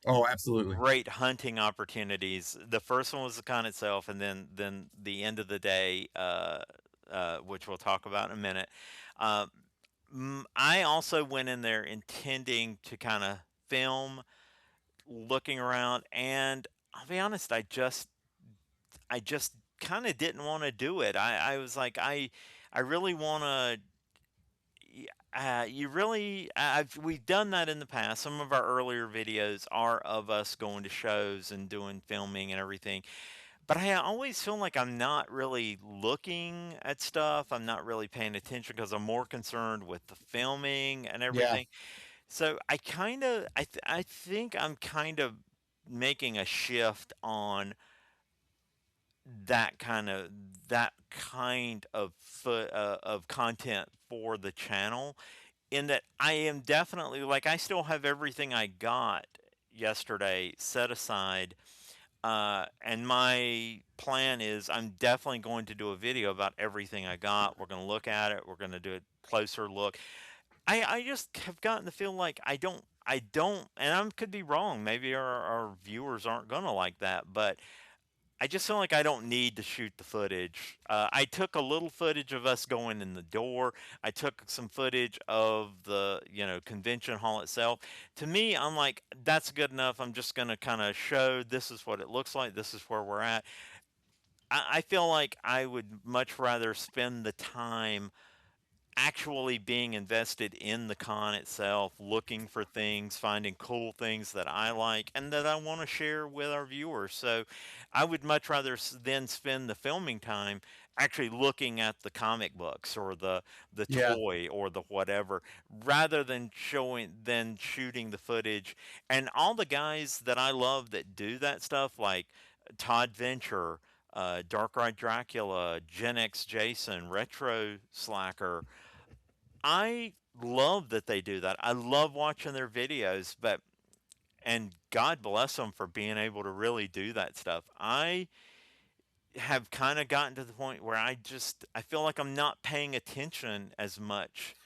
Oh, absolutely. great hunting opportunities. The first one was the con itself, and then the end of the day, which we'll talk about in a minute. Uh, I also went in there intending to kind of film, looking around, and I'll be honest, I just kind of didn't want to do it. I was like, I really want to. You really, we've done that in the past. Some of our earlier videos are of us going to shows and doing filming and everything. But I always feel like I'm not really looking at stuff. I'm not really paying attention because I'm more concerned with the filming and Yeah. everything. So I think I'm kind of making a shift on that kind of that kind of of content for the channel, in that I am definitely, like, I still have everything I got yesterday set aside, and my plan is I'm definitely going to do a video about everything I got. We're going to look at it. We're going to do a closer look. I just have gotten to feel like I don't, and I could be wrong. Maybe our viewers aren't going to like that, but I just feel like I don't need to shoot the footage. I took a little footage of us going in the door. I took some footage of the, convention hall itself. To me, I'm like, that's good enough. I'm just going to kind of show this is what it looks like. This is where we're at. I feel like I would much rather spend the time actually being invested in the con itself, looking for things, finding cool things that I like and that I want to share with our viewers. So I would much rather then spend the filming time actually looking at the comic books or the Yeah. toy or the whatever, rather than shooting the footage. And all the guys that I love that do that stuff, like Todd Venture, Dark Ride Dracula, Gen X Jason, Retro Slacker, I love that they do that. I love watching their videos, and God bless them for being able to really do that stuff. I have kind of gotten to the point where I feel like I'm not paying attention as much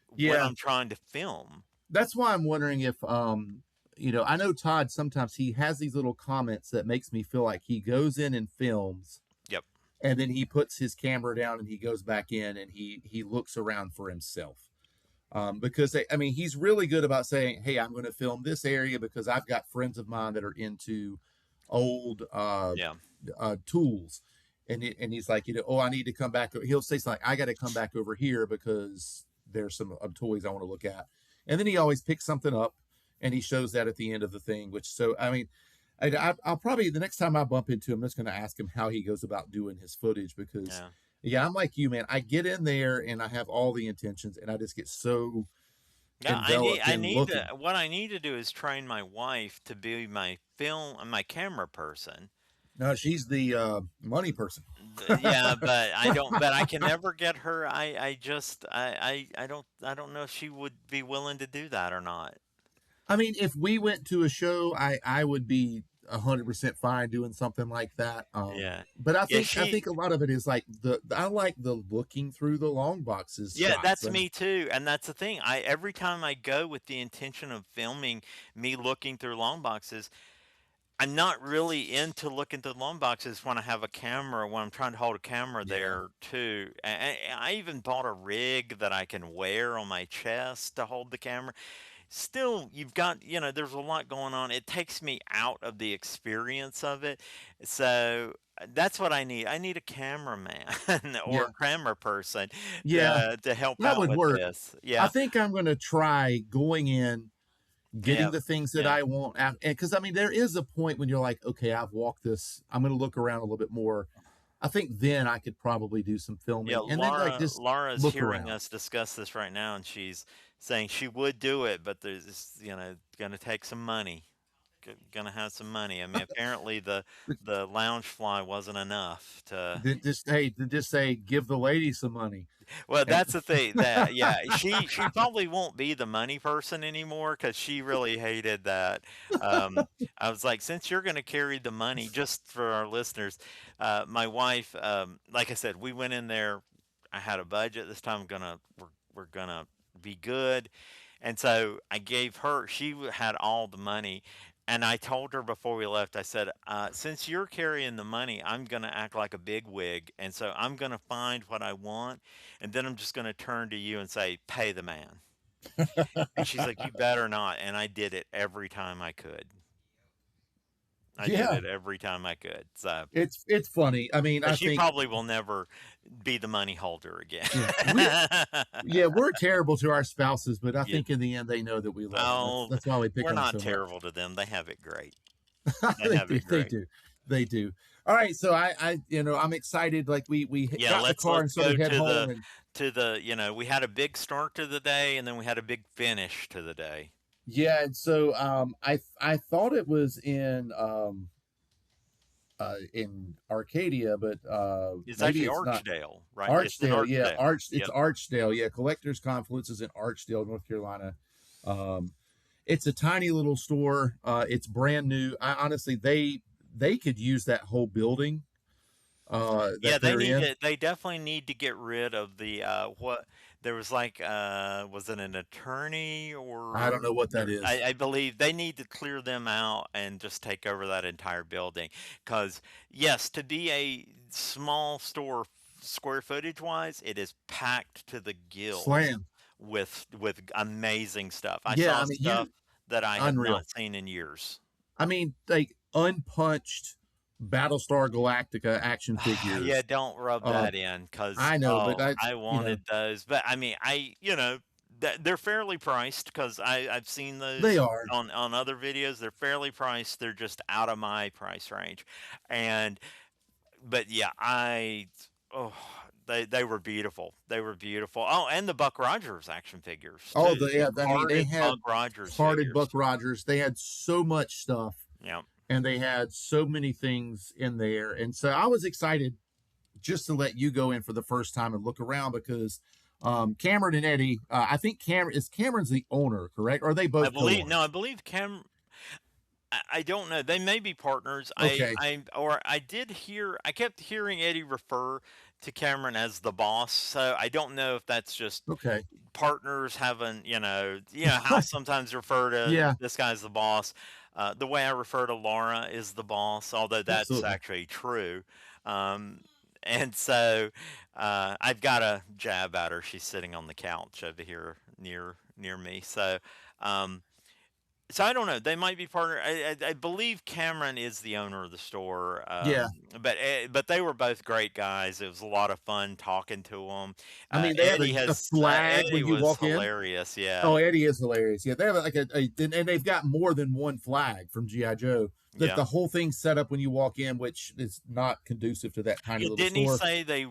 when Yeah. I'm trying to film. That's why I'm wondering if I know Todd, sometimes he has these little comments that makes me feel like he goes in and films, Yep. and then he puts his camera down and he goes back in and he looks around for himself. Because I mean, he's really good about saying, "Hey, I'm going to film this area because I've got friends of mine that are into old Yeah. tools," and he's like, "Oh, I need to come back." He'll say something like, "I got to come back over here because there's some toys I want to look at," and then he always picks something up and he shows that at the end of the thing. Which, so I mean, I'll probably, the next time I bump into him, I'm just going to ask him how he goes about doing his footage, because Yeah. yeah, I'm like you, man. I get in there and I have all the intentions and I just get so Yeah, enveloped I in need to looking. what I need to do is train my wife to be my camera person. No, she's the money person. Yeah, but I can never get her. I just I don't know if she would be willing to do that or not. I mean, if we went to a show, I would be 100% fine doing something like that. Yeah. But I Yeah, think I think a lot of it is like I like the looking through the long boxes yeah, shots. that's And me too. And that's the thing. Every time I go with the intention of filming me looking through long boxes, I'm not really into looking through long boxes when I have a camera, when I'm trying to hold a camera Yeah. there too. I even bought a rig that I can wear on my chest to hold the camera. Still, you've got, there's a lot going on. It takes me out of the experience of it. So that's what I need. I need a cameraman or Yeah. a camera person Yeah. to help That out would with work. this. I Yeah. think I'm going to try going in, getting Yeah. the things that Yeah. I want. And because I mean, there is a point when you're like, okay, I've walked this. I'm going to look around a little bit more. I think then I could probably do some Yeah, filming and then like Laura just Laura's look hearing around. us discuss this right now, and she's saying she would do it, but there's, gonna take some money. Gonna have some money. I mean, apparently the lounge fly wasn't enough to. Just hey, just say, give the lady some money. Well, And that's the thing that yeah, she probably won't be the money person anymore because she really hated that. Um, I was like, since you're gonna carry the money, just for our listeners, my wife, like I said, we went in there. I had a budget this time. We're gonna be good, and so I gave her. Had all the money. And I told her before we left, I said, since you're carrying the money, I'm going to act like a big wig. And so I'm going to find what I want. And then I'm just going to turn to you and say, pay the man. And she's like, you better not. And I did it every time I could. I did yeah, it every time I could. So, it's funny. I mean, but I she think probably will never be the money holder again. yeah, we're terrible to our spouses, but I Yeah. think in the end they know that we love them. Oh, That's why we pick we're on them not so much. terrible to them. They have it great. They They have do, it they great. do, they do. All right, so I'm excited. Like we Yeah, got in the car let's and sort go of head home, and we had a big start to the day and then we had a big finish to the day. yeah, and so I thought it was in Arcadia, but It's maybe actually it's not. Archdale, right? It's in Archdale, yeah, Archdale. It's Yep. Archdale, yeah. Collectors Confluence is in Archdale, North Carolina. Um, it's a tiny little store. It's brand new. I honestly, they could use that whole building Yeah, that they're in. they definitely need to get rid of the what there was like was it an attorney I don't or know what that is. I believe they need to clear them out and just take over that entire building. Because yes, to be a small store square footage wise, it is packed to the gills Slam. with amazing stuff. I Yeah, saw I mean you stuff that I have unreal. not seen in years. I mean, like unpunched Battlestar Galactica action Yeah, figures. don't rub Uh, that in because I know, but oh, I, I you know, wanted those. But I mean, they're fairly priced because I've seen they those are. on other videos. They're fairly priced. They're just out of my price range. And but yeah, oh they were beautiful. They were beautiful. Oh, and the Buck Rogers action figures Oh, too. the The yeah. I mean, they carded Buck had Rogers carded figures. Buck Rogers. They had so much stuff, Yeah. and they had so many things in there. And so I was excited just to let you go in for the first time and look around because Cameron and Eddie, I think Cameron's the owner, correct? Or are they both I co-owners? believe I don't know. They may be partners. Okay, I did hear. I kept hearing Eddie refer to Cameron as the boss. So I don't know if that's just okay, partners having. How sometimes refer to yeah, this guy's the boss. The way I refer to Laura is the boss, although that's absolutely. actually true. Um, and so I've got a jab at her. She's sitting on the couch over here near me. Um, so I don't know. They might be partner. I believe Cameron is the owner of the store. Yeah, But they were both great guys. It was a lot of fun talking to them. I mean they have a flag Eddie when you was walk in. hilarious. Yeah, Oh, Eddie is hilarious. Yeah, they have like and they've got more than one flag from GI Joe. That yeah. the whole thing's set up when you walk in, which is not conducive to that tiny Yeah, little didn't he store. say they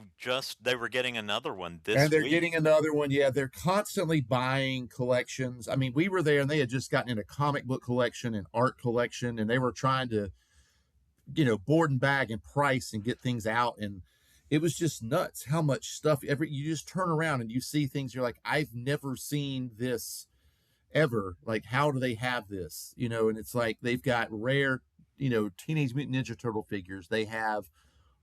were getting another one And this they're week? getting another one. Yeah, they're constantly buying collections. I mean, we were there and they had just gotten in a comic book collection and art collection, and they were trying to, board and bag and price and get things out. And it was just nuts how much stuff you just turn around and you see things. You're like, I've never seen this ever. Like, how do they have this? And it's like they've got rare, Teenage Mutant Ninja Turtle figures. They have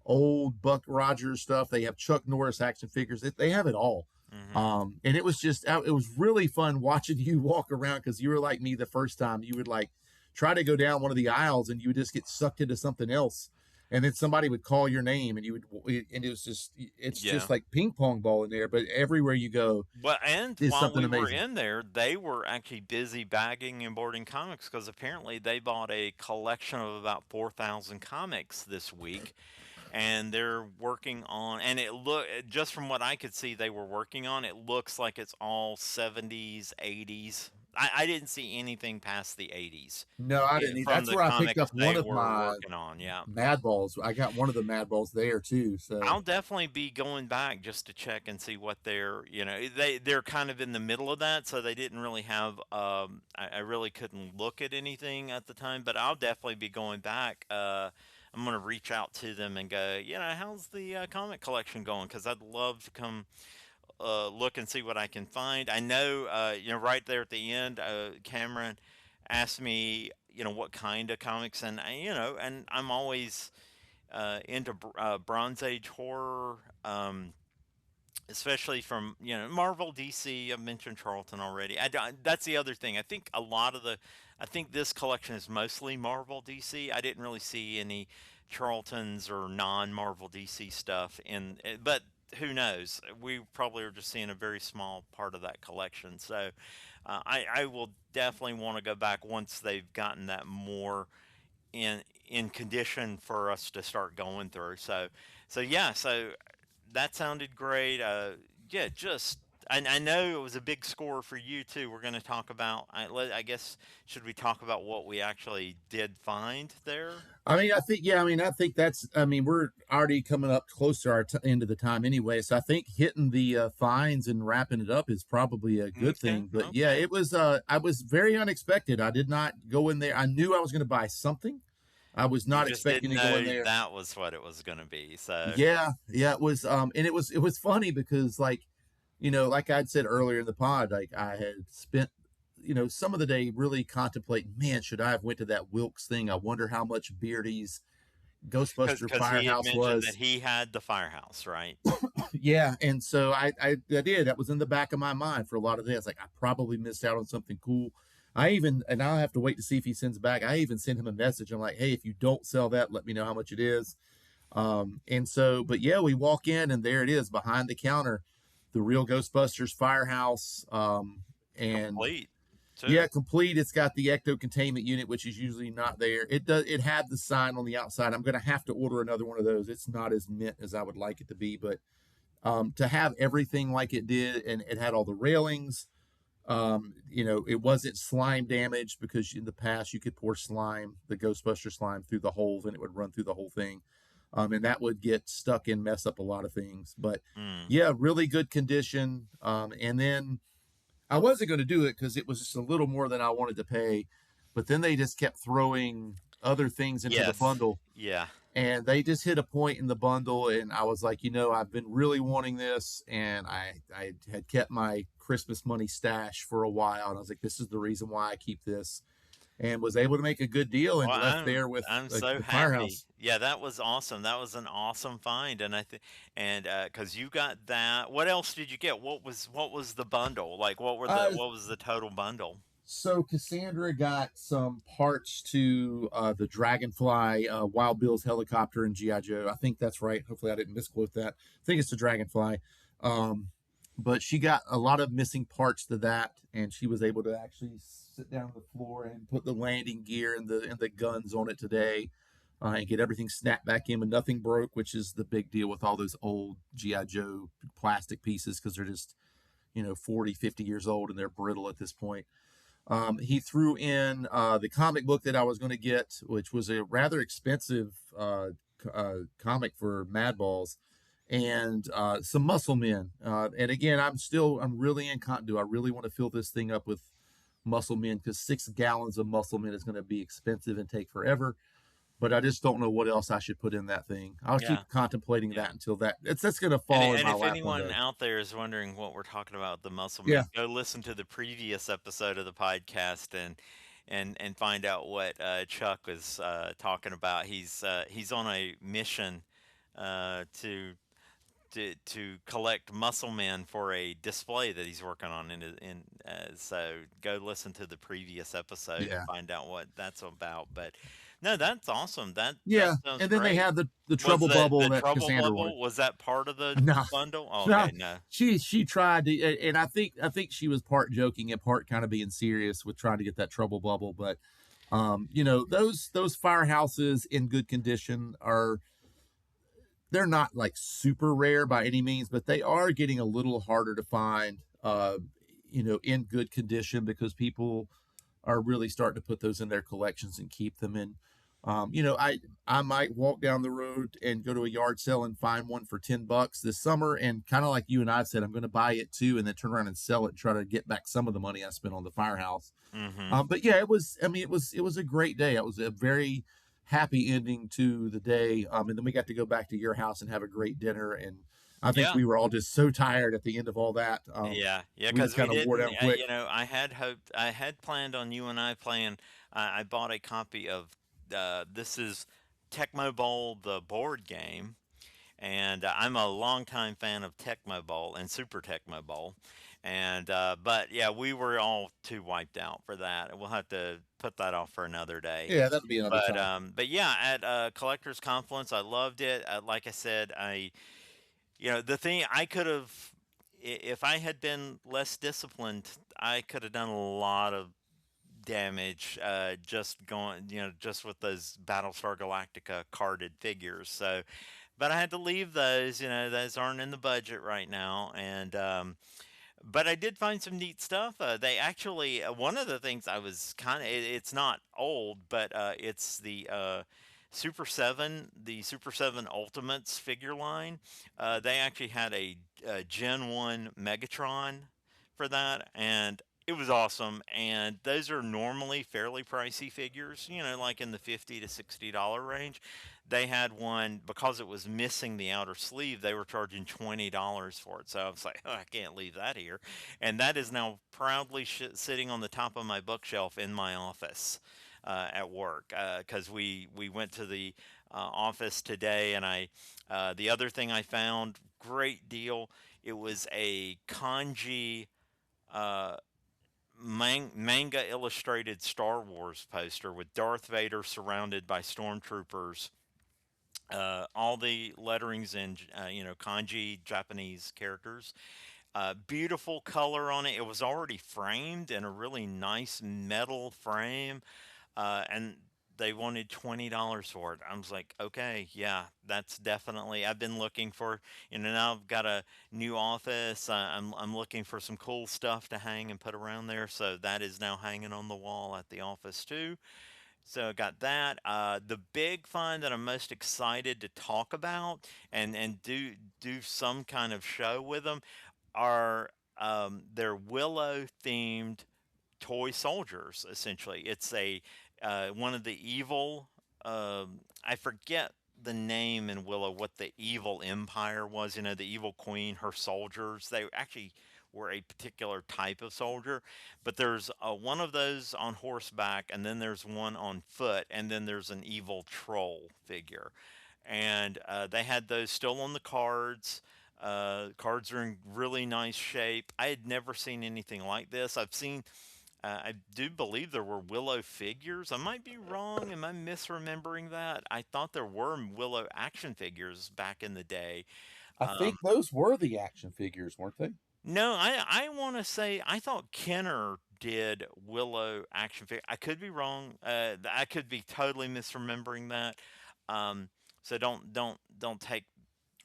old Buck Rogers stuff. They have Chuck Norris action figures. They have it all. Hmm. And it was really fun watching you walk around because you were like me the first time. You would like try to go down one of the aisles and you would just get sucked into something else. And then somebody would call your name and and it's Yeah. just like ping pong ball in there, but everywhere you go Well, and is while something we were amazing. in there, they were actually busy bagging and boarding comics because apparently they bought a collection of about 4,000 comics this week, and they're working on. And it look just from what I could see, they were working on. It looks like it's all 70s, 80s. I didn't see anything past the 80s No, I didn't. from That's the where I picked comics up one they of were my working on. Yeah. Mad Balls. I got one of the Mad Balls there too. So I'll definitely be going back just to check and see what they're kind of in the middle of that, so they didn't really have I really couldn't look at anything at the time, but I'll definitely be going back. I'm gonna reach out to them and go, how's the comic collection going? Because I'd love to come look and see what I can find. I know, right there at the end, Cameron asked me, what kind of comics, and and I'm always into Bronze Age horror, especially from Marvel, DC. I've mentioned Charlton already. That's the other thing. I think I think this collection is mostly Marvel, DC. I didn't really see any Charltons or non-Marvel DC stuff but who knows? We probably are just seeing a very small part of that collection. So I will definitely want to go back once they've gotten that more in condition for us to start going through. So yeah, so that sounded great. Yeah, just I know it was a big score for you too. We're going to talk about. I guess should we talk about what we actually did find there? I mean, I think, yeah, I mean, I think that's, I mean, we're already coming up close to our end of the time anyway. So I think hitting the fines and wrapping it up is probably a good Okay, thing. But yeah, okay. I was very unexpected. I did not go in there. I knew I was going to buy something. I was You not just expecting didn't to go in know there. that was what it was going to be. So Yeah, it was, and it was funny because like, like I'd said earlier in the pod, like I had spent, some of the day really contemplating, man, should I have went to that Wilkes thing? I wonder how much Beardy's Ghostbuster because he had Firehouse mentioned that was. he had the firehouse, right? Yeah, and so I did. That was in the back of my mind for a lot of days. Like I probably missed out on something cool. And I'll have to wait to see if he sends back. I even sent him a message. I'm like, hey, if you don't sell that, let me know how much it is. And so, but yeah, we walk in and there it is behind the counter, the real Ghostbusters Firehouse. And Complete yeah, too. complete. It's got the ecto containment unit, which is usually not there. It does. It had the sign on the outside. I'm going to have to order another one of those. It's not as mint as I would like it to be, but to have everything like it did, and it had all the railings. It wasn't slime damaged because in the past you could pour slime, the Ghostbuster slime, through the holes, and it would run through the whole thing, and that would get stuck and mess up a lot of things. But Mm. yeah, really good condition. And then I wasn't going to do it because it was just a little more than I wanted to pay, but then they just kept throwing other things into the Yes. bundle, Yeah. and they just hit a point in the bundle, and I was like, I've been really wanting this, and I had kept my Christmas money stash for a while, and I was like, this is the reason why I keep this, and was able to make a good deal and Well, left there with I'm so the happy. firehouse. Yeah, that was awesome. That was an awesome find, and I think, and because you got that. What else did you get? What was the bundle? Like, uh what was the total bundle? so Cassandra got some parts to the Dragonfly, Wild Bill's helicopter, and GI Joe. I think that's right. Hopefully I didn't misquote that. I think it's the Dragonfly. um but she got a lot of missing parts to that, and she was able to actually sit down on the floor and put the landing gear and the guns on it today, and get everything snapped back in, but nothing broke, which is the big deal with all those old GI Joe plastic pieces, because they're just 40, 50 years old and they're brittle at this point. He threw in the comic book that I was going to get, which was a rather expensive comic for Madballs, and some Muscle Men. And again, I'm really in do I really want to fill this thing up with Muscle Men? Because 6 gallons of Muscle Men is going to be expensive and take forever. But I just don't know what else I should put in that thing. I'll Yeah, keep contemplating yeah. that until that's going to And fall in and my if lap one anyone day. out there is wondering what we're talking about, the muscle Yeah. men, go listen to the previous episode of the podcast and find out what Chuck was talking about. He's on a mission to to collect muscle men for a display that he's working on. So go listen to the previous episode and Yeah. find out what that's about. But no, that's awesome. That Yeah. sounds And then they great. have the Was trouble bubble the that trouble Cassandra wanted. bubble, was that part of the No, bundle? Oh, no, okay, no. she tried to, and I think she was part joking and part kind of being serious with trying to get that trouble bubble. But those firehouses in good condition are, they're not like super rare by any means, but they are getting a little harder to find. In good condition, because people are really starting to put those in their collections and keep them in. I might walk down the road and go to a yard sale and find one for $10 this summer, and kind of like you and I said, I'm going to buy it too, and then turn around and sell it and try to get back some of the money I spent on the firehouse. Mm-hmm. But yeah, it was. I mean, it was a great day. It was a very happy ending to the day. And then we got to go back to your house and have a great dinner. And I think Yeah. we were all just so tired at the end of all that. Yeah, yeah, We just because we kind of wore didn't. down quick. I had hoped, I had planned on you and I playing. I bought a copy of this is Tecmo Bowl, the board game, and I'm a longtime fan of Tecmo Bowl and Super Tecmo Bowl, and but yeah, we were all too wiped out for that. We'll have to put that off for another day. Yeah, that'll be another time. But yeah, at Collectors Confluence, I loved it. Like I said, the thing I could have, if I had been less disciplined, I could have done a lot of damage just going, just with those Battlestar Galactica carded figures. So, but I had to leave those. Those aren't in the budget right now, and but I did find some neat stuff. They actually, one of the things I was kind of, it's not old, but it's the Super 7 Ultimates figure line. They actually had a Gen 1 Megatron for that, and it was awesome. And those are normally fairly pricey figures, like in the $50 to $60 range. They had one because it was missing the outer sleeve. They were charging $20 for it. So I was like, oh, I can't leave that here. And that is now proudly sitting on the top of my bookshelf in my office at work, because we went to the office today, and the other thing I found, great deal. It was a kanji uh, manga illustrated Star Wars poster with Darth Vader surrounded by stormtroopers. All the letterings in kanji Japanese characters. Beautiful color on it. It was already framed in a really nice metal frame, and they wanted $20 for it. I was like, okay, yeah, that's definitely. I've been looking for, now I've got a new office. I'm looking for some cool stuff to hang and put around there. So that is now hanging on the wall at the office too. So I got that. The big find that I'm most excited to talk about and do some kind of show with them are their Willow themed toy soldiers. Essentially, it's a one of the evil. I forget the name in Willow, what the evil empire was. The evil queen, her soldiers. They actually were a particular type of soldier, but there's one of those on horseback, and then there's one on foot, and then there's an evil troll figure, and they had those still on the cards. Cards are in really nice shape. I had never seen anything like this. I do believe there were Willow figures. I might be wrong. Am I misremembering that? I thought there were Willow action figures back in the day. I think Um, those were the action figures, weren't they? no, I want to say I thought Kenner did Willow action figure. I could be wrong. I could be totally misremembering that. Um, so don't take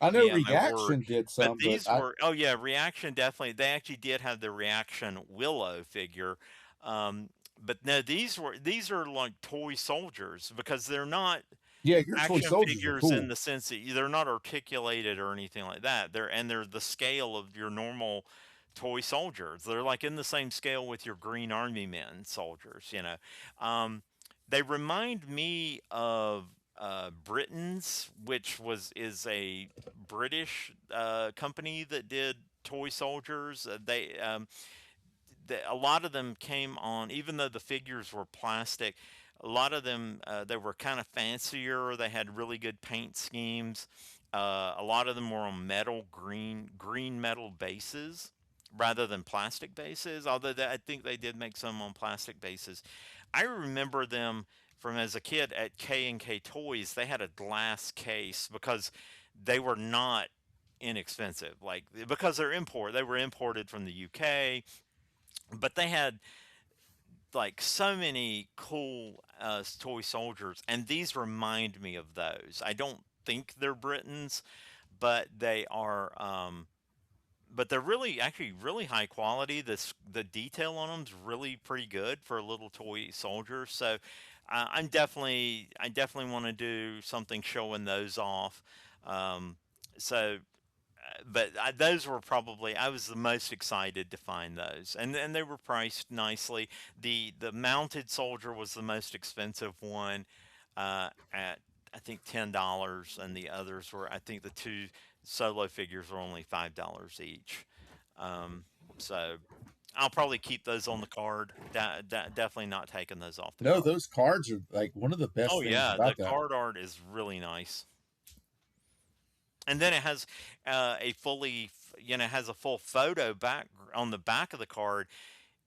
I know me at my word. Reaction did But some, but these were, oh yeah, Reaction definitely. They actually did have the Reaction Willow figure. Um, but no, these are like toy soldiers because they're not yeah, your toy action soldiers are figures in cool. the sense that they're not articulated or anything like that. They're the scale of your normal toy soldiers. They're like in the same scale with your Green Army Men soldiers. They remind me of Britain's, which is a British company that did toy soldiers. A lot of them came on, even though the figures were plastic. A lot of them they were kind of fancier. They had really good paint schemes, A lot of them were on metal green metal bases rather than plastic bases. Although I think they did make some on plastic bases. I remember them from as a kid at K and K Toys. They had a glass case because they were not inexpensive. Like because they were imported from the UK, but they had like so many cool toy soldiers, and these remind me of those. I don't think they're Britons, but they are. But they're really actually really high quality. The detail on them's really pretty good for a little toy soldier. So I definitely want to do something showing those off. Um, so but those were probably I was the most excited to find those, and they were priced nicely. The mounted soldier was the most expensive one, at I think $10, and the others were I think the two solo figures were only $5 each. Um, so I'll probably keep those on the card. Definitely not taking those off the No, card. those cards are like one of the Oh best things yeah, the about that. card art is really nice. And then it has has a full photo back on the back of the card.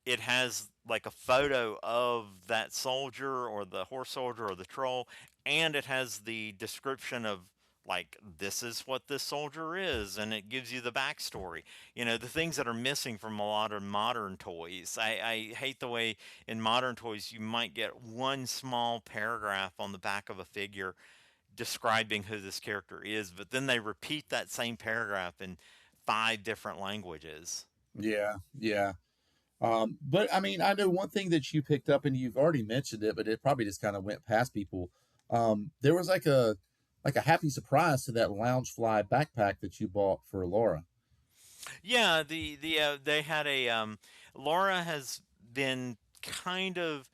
It has like a photo of that soldier or the horse soldier or the troll, and it has the description of like this is what this soldier is, and it gives you the backstory. The things that are missing from a lot of modern toys. I hate the way in modern toys you might get one small paragraph on the back of a figure describing who this character is, but then they repeat that same paragraph in five different languages. Yeah, yeah. But I mean, I know one thing that you picked up, and you've already mentioned it, but it probably just kind of went past people. There was like a happy surprise to that Loungefly backpack that you bought for Laura. Yeah, they had a Laura has been kind of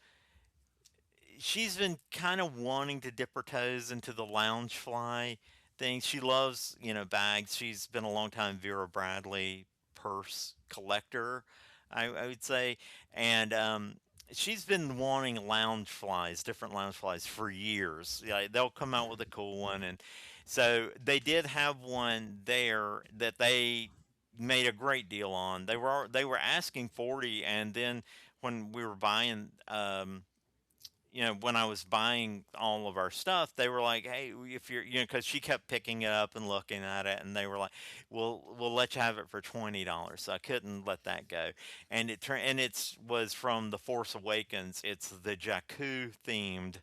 she's been kind of wanting to dip her toes into the lounge fly thing. She loves, bags. She's been a long time Vera Bradley purse collector, I would say. And she's been wanting lounge flies, different lounge flies for years. Yeah, they'll come out with a cool one. And so they did have one there that they made a great deal on. They were asking 40, and then when we were buying when I was buying all of our stuff, they were like, "Hey, if you're, because she kept picking it up and looking at it, and they were like, we'll let you have it for $20." So I couldn't let that go, and it was from the Force Awakens. It's the Jakku themed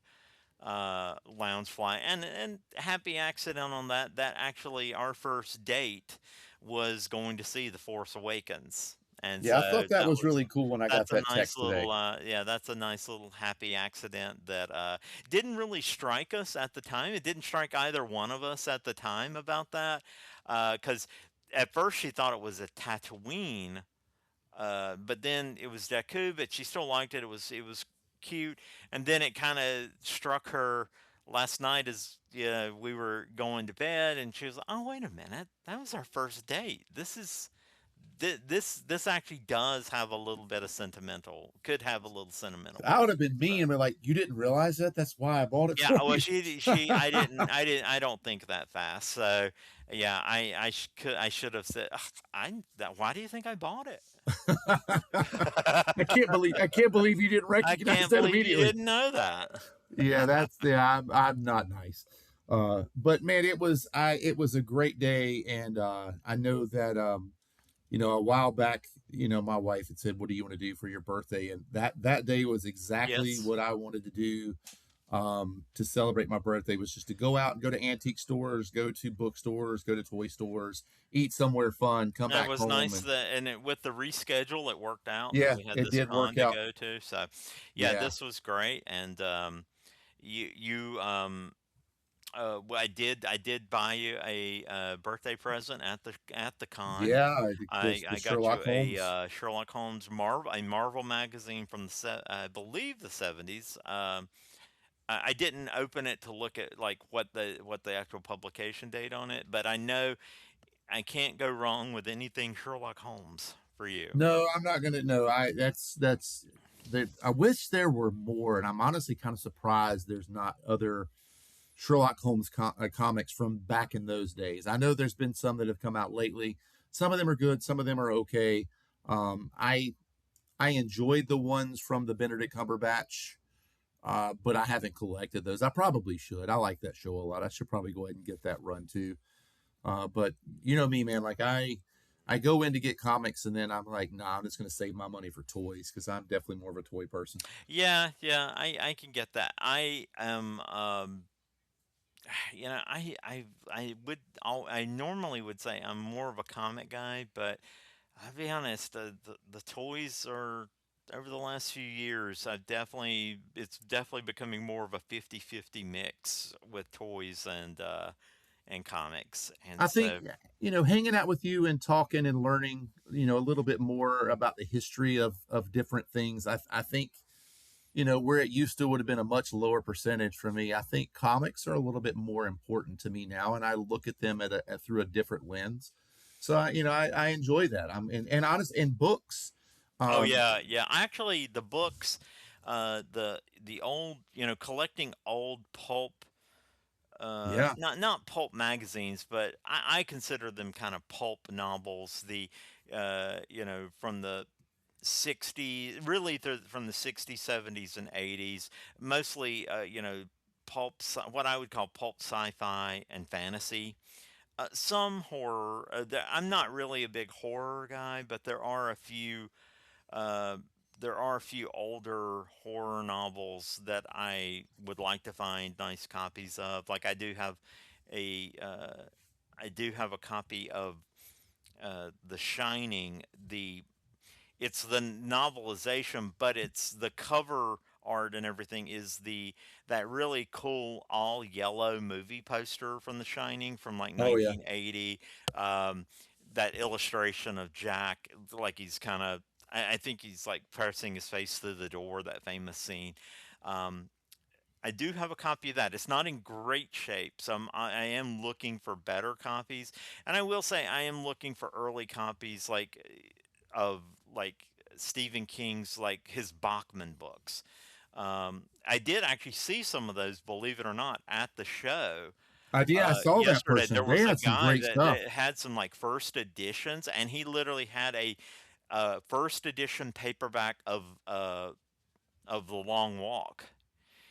Loungefly, and happy accident on that. That actually our first date was going to see the Force Awakens, and Yeah, I so thought that that was was really cool when I got that's a that nice text today. little yeah, that's a nice little happy accident that didn't really strike us at the time. It didn't strike either one of us at the time about that, because at first she thought it was a Tatooine, but then it was Jakku, but she still liked it. It was cute, and then it kind of struck her last night as yeah we were going to bed, and she was like, "Oh wait a minute, that was our first date. This actually does have a little bit of sentimental, could have a little sentimental I would value." have been So mean and be like, "You didn't realize that? That's why I bought it yeah, for well, you." I don't think that fast. So yeah, I should have said, "Ugh, why do you think I bought it?" I can't believe you didn't I recognize can't that believe you immediately. didn't know that. Yeah, I'm not nice. But man, it was a great day, and I know that a while back, my wife had said, "What do you want to do for your birthday?" And that day was exactly Yes, what I wanted to do to celebrate my birthday, was just to go out and go to antique stores, go to bookstores, go to toy stores, eat somewhere fun, come it back was home, nice and that, and with the reschedule, it worked out that yeah, we had it this did con work to out. go to. So yeah, Yeah. this was great, and you well, I did buy you a birthday present at the con. Yeah, I the got you Sherlock a Holmes. Sherlock Holmes Marvel magazine from I believe the 70s. I didn't open it to look at like what the actual publication date on it, but I know I can't go wrong with anything Sherlock Holmes for you. No, I'm not gonna. No, that's that. I wish there were more, and I'm honestly kind of surprised there's not other. Sherlock Holmes comics from back in those days. I know there's been some that have come out lately. Some of them are good, some of them are okay. I enjoyed the ones from the Benedict Cumberbatch, but I haven't collected those. I probably should. I like that show a lot. I should probably go ahead and get that run too. But you know me, man. Like I go in to get comics, and then I'm like, nah, I'm just gonna save my money for toys because I'm definitely more of a toy person. Yeah, yeah, I can get that. I am, I normally would say I'm more of a comic guy, but I'll be honest, the toys are over the last few years, it's definitely becoming more of a 50-50 mix with toys and comics. And I think so, hanging out with you and talking and learning, a little bit more about the history of different things. I think where it used to would have been a much lower percentage for me. I think comics are a little bit more important to me now, and I look at them through a different lens. So I enjoy that. And honest in books. oh Um, yeah, yeah. Actually, the books, the old, collecting old pulp, yeah. not pulp magazines, but I consider them kind of pulp novels. From the 60s, really from the 60s, 70s, and 80s, mostly, what I would call pulp sci-fi and fantasy. Some horror. I'm not really a big horror guy, but uh, there are a few older horror novels that I would like to find nice copies of. Like a, uh, I do have a copy of The Shining. It's the novelization, but it's the cover art and everything is the that really cool all yellow movie poster from The Shining from like Oh yeah. 1980. Um, that illustration of Jack, like he's kind of, I think he's like pressing his face through the door. That famous scene. Um, I do have a copy of that. It's not in great shape, so I am looking for better copies. And I will say I am looking for early copies, of like Stephen King's, like his Bachman books. I did actually see some of those, believe it or not, at the show I saw that yesterday. person. There They was a had some guy great stuff. that had some like first editions, and he literally had a first edition paperback of The Long Walk.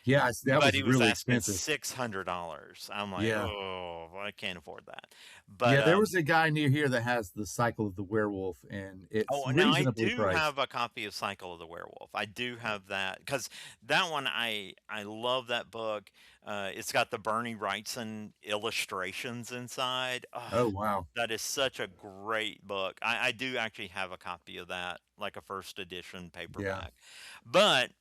Yeah, that But was he was really asking expensive. $600. I'm like, Yeah. oh, I can't afford that. But Yeah, there was a guy near here that has the Cycle of the Werewolf, and it's oh, now I reasonably do priced. have a copy of Cycle of the Werewolf. I do have that because that one I love that book. It's got the Bernie Wrightson illustrations inside. Oh, Oh wow. that is such a great book. I do actually have a copy of that, like a first edition Yeah. paperback. But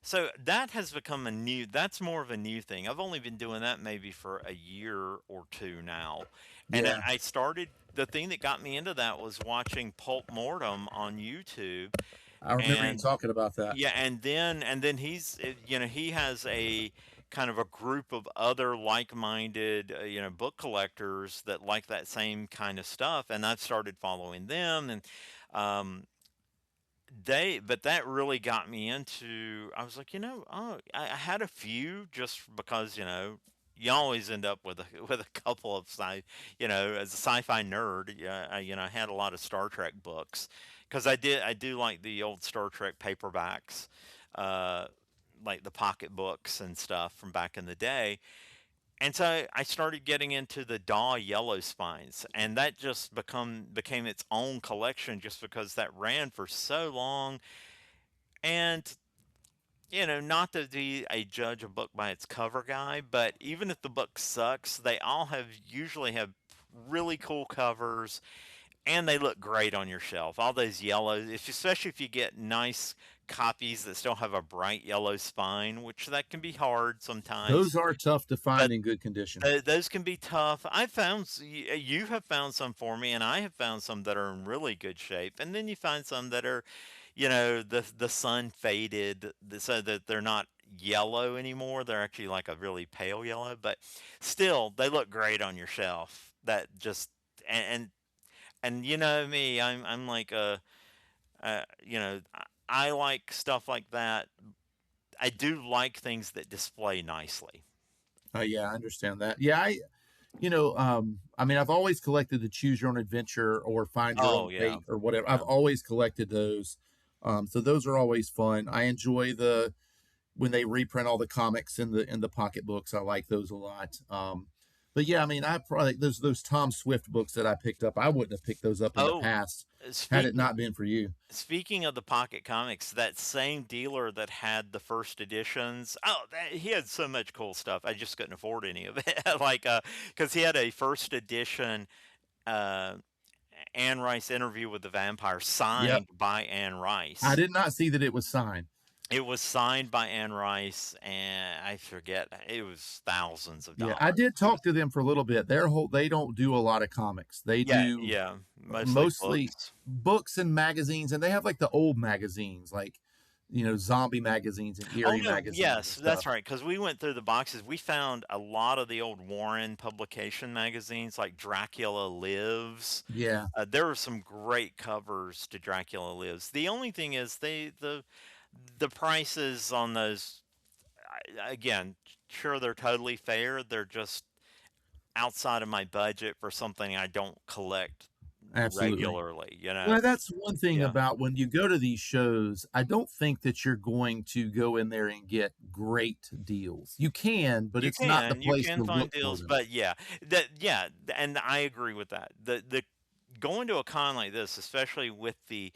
so that has become that's more of a new thing. I've only been doing that maybe for a year or two now. And Yeah. I started, the thing that got me into that was watching Pulp Mortem on YouTube. I remember you And talking about that. yeah, and then he has a kind of a group of other like-minded, book collectors that like that same kind of stuff, and I've started following them. And um but that really got me into, I was like, oh, I had a few just because, you always end up with a with a couple of as a sci-fi nerd. Yeah, I had a lot of Star Trek books because I do like the old Star Trek paperbacks, uh, like the pocket books and stuff from back in the day. And so I started getting into the Daw Yellow Spines, and that just became its own collection just because that ran for so long. And not to be a judge a book by its cover guy, but even if the book sucks, they all usually have really cool covers, and they look great on your shelf. All those yellows, especially if you get nice copies that still have a bright yellow spine, which that can be hard sometimes. Those are tough to But find in good condition. those can be tough. I found you have found some for me, and I have found some that are in really good shape. And then you find some that are, the sun faded, so that they're not yellow anymore. They're actually like a really pale yellow, but still they look great on your shelf. That just and you know me, I'm like I like stuff like that. I do like things that display nicely. Yeah, I understand that. Yeah, I mean, I've always collected the Choose Your Own Adventure or Find Your Oh Own yeah, Fate or whatever. I've yeah. always collected those. So those are always fun. I enjoy when they reprint all the comics in the pocket books. I like those a lot. But yeah, I mean, I probably those Tom Swift books that I picked up. I wouldn't have picked those up in the Oh, past had it speaking not been for you. speaking of the pocket comics, that same dealer that had the first editions, he had so much cool stuff. I just couldn't afford any of it. Like, because he had a first edition uh, Anne Rice interview with the vampire Yep, signed by Anne I Rice. did not see that it was signed. It was signed by Anne Rice, and I forget, it was thousands of Yeah, I dollars. did It talk was, to them for a little bit. They don't do a lot of comics. They yeah, do yeah, mostly mostly books. books and magazines, and they have like the old magazines, like zombie magazines and Oh eerie no, magazines and yes, that's stuff. right. Because we went through the boxes. We found a lot of the old Warren publication magazines, like Dracula Lives. Yeah, There were some great covers to Dracula Lives. The only thing is the prices on those. Again, sure they're totally fair. They're just outside of my budget for something I don't collect absolutely. regularly. You know? Well, that's one thing Yeah. about when you go to these shows. I don't think that you're going to go in there and get great deals. You can, but it's not the You place can to find look for deals, them. but and I agree with that. The going to a con like this, especially with the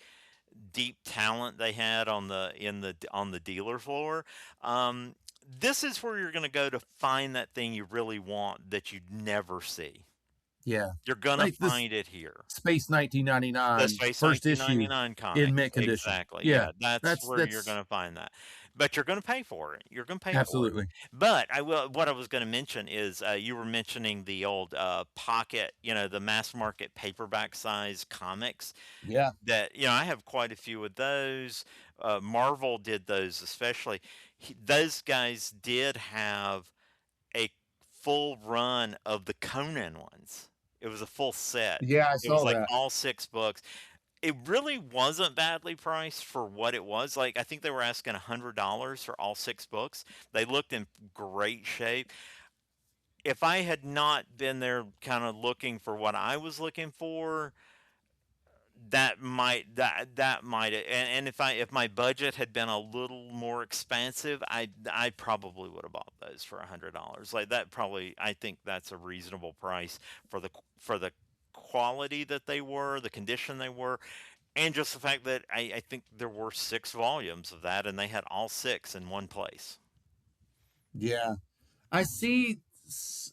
deep talent they had on the dealer floor, um, this is where you're going to go to find that thing you really want that you'd never see. Yeah, You're going to like this find it here. Space The 1999 Space first issue 1999 in comics, mint condition. exactly, Yeah, yeah, that's where you're that's gonna find that, but you're gonna pay for it, you're gonna pay for it, absolutely. but I will what I was gonna mention is, you were mentioning the old, pocket, the mass market paperback size comics Yeah, that I have quite a few of those, Marvel did those especially. Those guys did have a full run of the Conan ones. It was a full set. yeah, I It was saw like that. all 6 books. It really wasn't badly priced for what it was. Like, I think they were asking $100 for all 6 books. They looked in great shape. If I had not been there kind of looking for what I was looking for, that might and if my budget had been a little more expansive, I probably would have bought those for $100. Like that probably I think that's a reasonable price for the quality that they were, the condition they were, and just the fact that I think there were 6 volumes of that and they had all 6 in one place. Yeah, I see.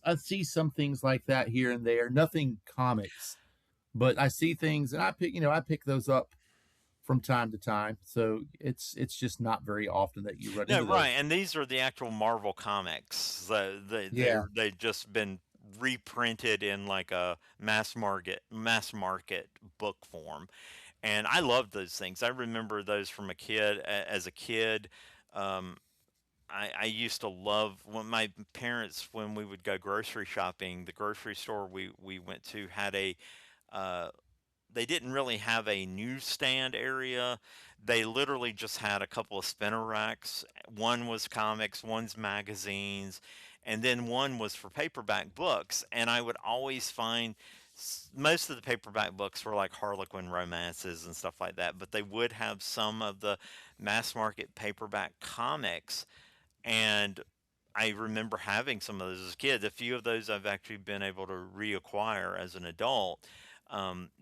I see some things like that here and there. Nothing comics, but I see things, and I pick those up from time to time. So it's just not very often that you run No, into right, those. and these are the actual Marvel comics. Yeah, They've just been reprinted in like a mass market book form, and I love those things. I remember those from as a kid. Um, I used to love when my parents when we would go grocery shopping. The grocery store we went to had uh, they didn't really have a newsstand area. They literally just had a couple of spinner racks. One was comics, one's magazines, and then one was for paperback books. And I would always find most of the paperback books were like Harlequin romances and stuff like that, but they would have some of the mass market paperback comics. And I remember having some of those as kids. A few of those I've actually been able to reacquire as an adult.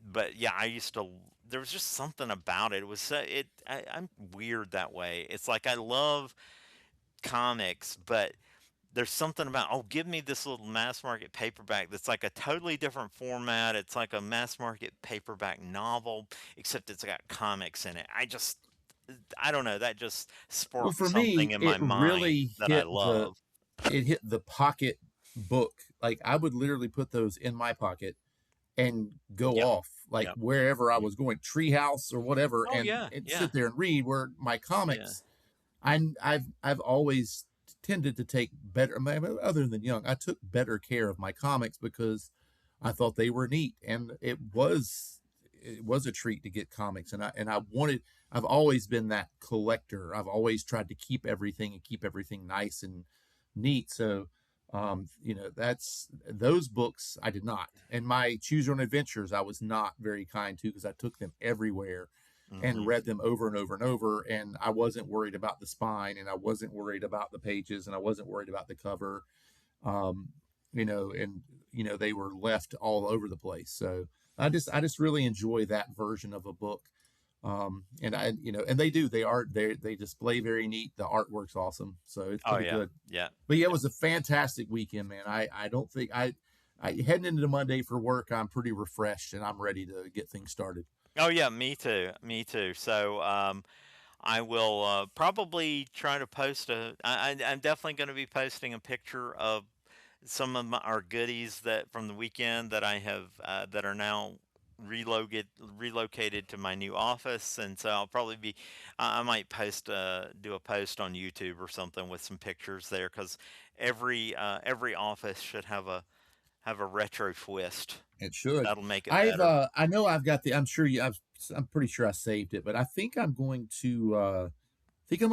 But yeah, I used to. There was just something about it. It was I'm weird that way. It's like I love comics, but there's something about give me this little mass market paperback that's like a totally different format. It's like a mass market paperback novel, except it's got comics in it. I don't know. That just well, sparks for something me, in it my mind really that I the love. it hit the pocket book. Like I would literally put those in my pocket and go Yep. off like Yep. wherever I Yep. was going, treehouse or whatever, Oh and yeah. Yeah. sit there and read. Where my Yeah. comics, I've always tended to take better. Other than young, I took better care of my comics because I thought they were neat, and it was a treat to get comics, and I wanted. I've always been that collector. I've always tried to keep everything and keep everything nice and neat. So That's those books I did not. And my Choose Your Own Adventures, I was not very kind to because I took them everywhere and Hmm. read them over and over and over. And I wasn't worried about the spine, and I wasn't worried about the pages, and I wasn't worried about the cover. Um, and they were left all over the place. So I just really enjoy that version of a book. And they display very neat. The artwork's awesome. So it's Oh pretty yeah, good. yeah. But yeah, it was a fantastic weekend, man. I don't think I heading into Monday for work, I'm pretty refreshed and I'm ready to get things started. Oh yeah, me too, me too. So I will probably try to post I'm definitely going to be posting a picture of some of our goodies that from the weekend that I have that are now relocated to my new office, and so I'll probably be I might post do a post on YouTube or something with some pictures there because every office should have a retro twist. It should. That'll make it I've better. I know I've got the I'm sure you I'm pretty sure I saved it, but I think I'm going to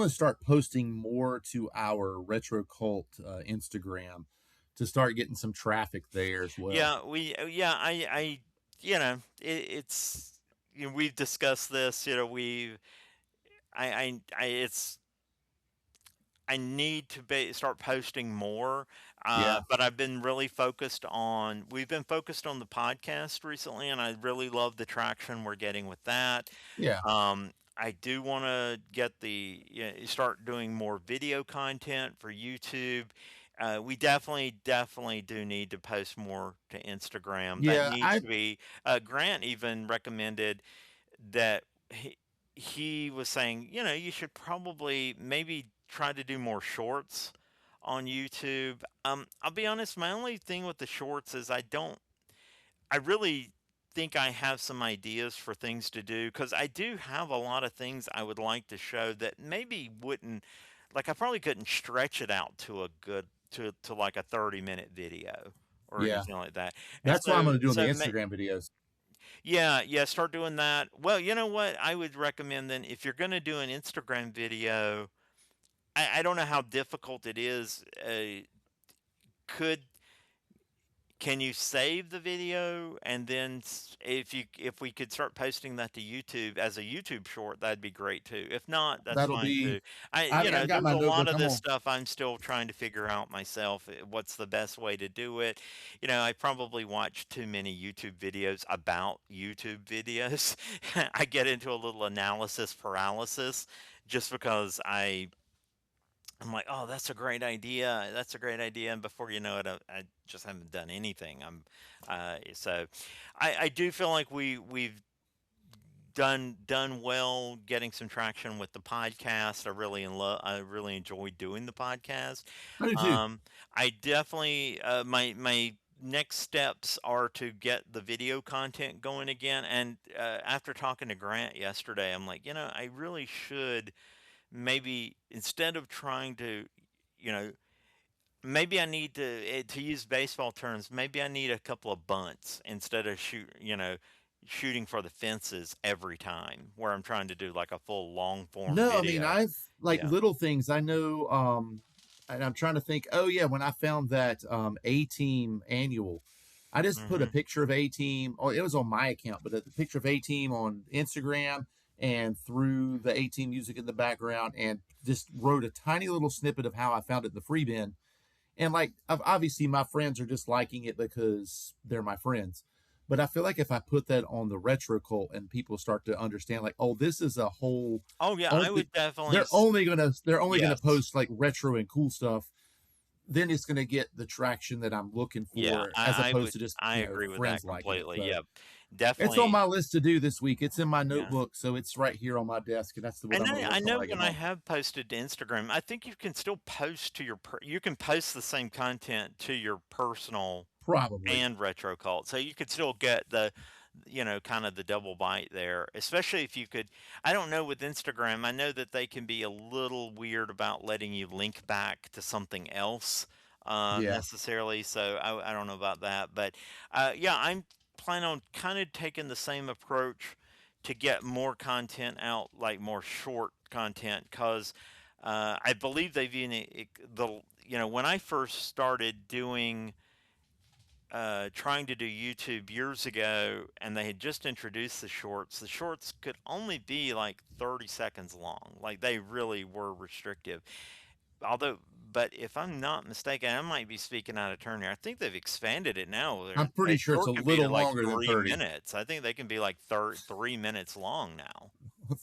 start posting more to our Retro Cult Instagram to start getting some traffic there as well. Yeah, it's we've discussed this. It's I need to start posting more. Yeah. But I've been really focused on. We've been focused on the podcast recently, and I really love the traction we're getting with that. Yeah. I do want to get start doing more video content for YouTube. We definitely do need to post more to Instagram. That Yeah, needs I to be. Grant even recommended that he was saying, you should probably maybe try to do more shorts on YouTube. I'll be honest, my only thing with the shorts is I really think I have some ideas for things to do because I do have a lot of things I would like to show that maybe wouldn't, like I probably couldn't stretch it out to a good to like a 30-minute video or yeah. anything like that. And That's what I'm going to do on the so Instagram videos. yeah, yeah, start doing that. Well, you know what? I would recommend then if you're going to do an Instagram video, I don't know how difficult it is. Could Can you save the video and then if we could start posting that to YouTube as a YouTube short, that'd be great too. If not, that's That'll fine be too. I I've got there's my a lot notebook. of I'm this on. stuff I'm still trying to figure out myself. What's the best way to do it? I probably watch too many YouTube videos about YouTube videos. I get into a little analysis paralysis just because I'm like, oh, that's a great idea. That's a great idea. And before you know it, I just haven't done anything. So I do feel like we've done well getting some traction with the podcast. I really enjoy doing the podcast. I do too. Um, I definitely, my next steps are to get the video content going again. And, after talking to Grant yesterday, I'm like, I really should maybe instead of trying to, you know, maybe I need to use baseball terms. Maybe I need a couple of bunts instead of shooting for the fences every time. Where I'm trying to do like a full long form No, I mean video. I've like Yeah. little things. I know and I'm trying to think, oh yeah, when I found that A Team annual, I just put a Hmm. picture of A Team, or it was on my account, but a picture of A Team on Instagram and threw the A Team music in the background and just wrote a tiny little snippet of how I found it in the free bin. And like obviously my friends are just liking it because they're my friends. But I feel like if I put that on the retro cult and people start to understand, like, oh, this is a whole, Oh yeah, I only, would definitely. they're only gonna Yes. post like retro and cool stuff. Then it's gonna get the traction that I'm looking Yeah, for, as opposed would. to just I agree with friends that liking it. completely. So Yep. it's on Definitely. my list to do this week. It's in my Yeah. notebook, so it's right here on my desk, and that's what And I'm gonna I work on know when I get when I home. have posted to Instagram, I think you can still post to you can post the same content to your personal Probably, and retro cult. So you could still get kind of the double bite there, especially if you could. I don't know with Instagram, I know that they can be a little weird about letting you link back to something else yeah. necessarily. So I don't know about that. But yeah, I'm planning on kind of taking the same approach to get more content out, like more short content, because I believe they've even when I first started doing trying to do YouTube years ago, and they had just introduced the shorts. The shorts could only be like 30 seconds long. Like they really were restrictive. Although, but if I'm not mistaken, I might be speaking out of turn here. I think they've expanded it now. I'm A pretty sure it's a short could be to little like longer than 30. 3 minutes. I think they can be like 3 minutes long now.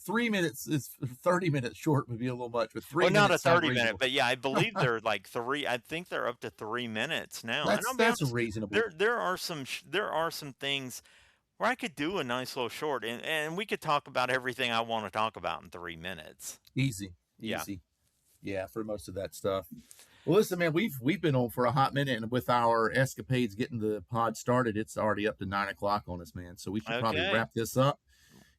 3 minutes is 30 minutes short would be a little much, but Well, not a minutes sound 30-minute, reasonable. but yeah, I believe they're like three. I think they're up to 3 minutes now. And I'll be That's honest, reasonable. there are some things where I could do a nice little short, and we could talk about everything I want to talk about in 3 minutes. Easy. Yeah. Yeah, for most of that stuff. Well, listen, man, we've been on for a hot minute, and with our escapades getting the pod started, it's already up to 9 o'clock on us, man. So we should probably Okay. wrap this up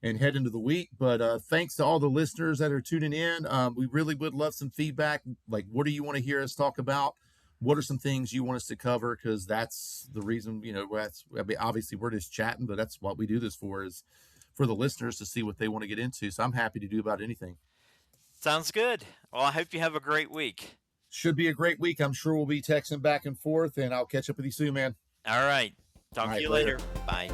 and head into the week. But thanks to all the listeners that are tuning in. We really would love some feedback. Like, what do you want to hear us talk about? What are some things you want us to cover? Because that's the reason, obviously we're just chatting, but that's what we do this for, is for the listeners to see what they want to get into. So I'm happy to do about anything. Sounds good. Well, I hope you have a great week. Should be a great week. I'm sure we'll be texting back and forth, and I'll catch up with you soon, man. All right. Talk to you later. Bye.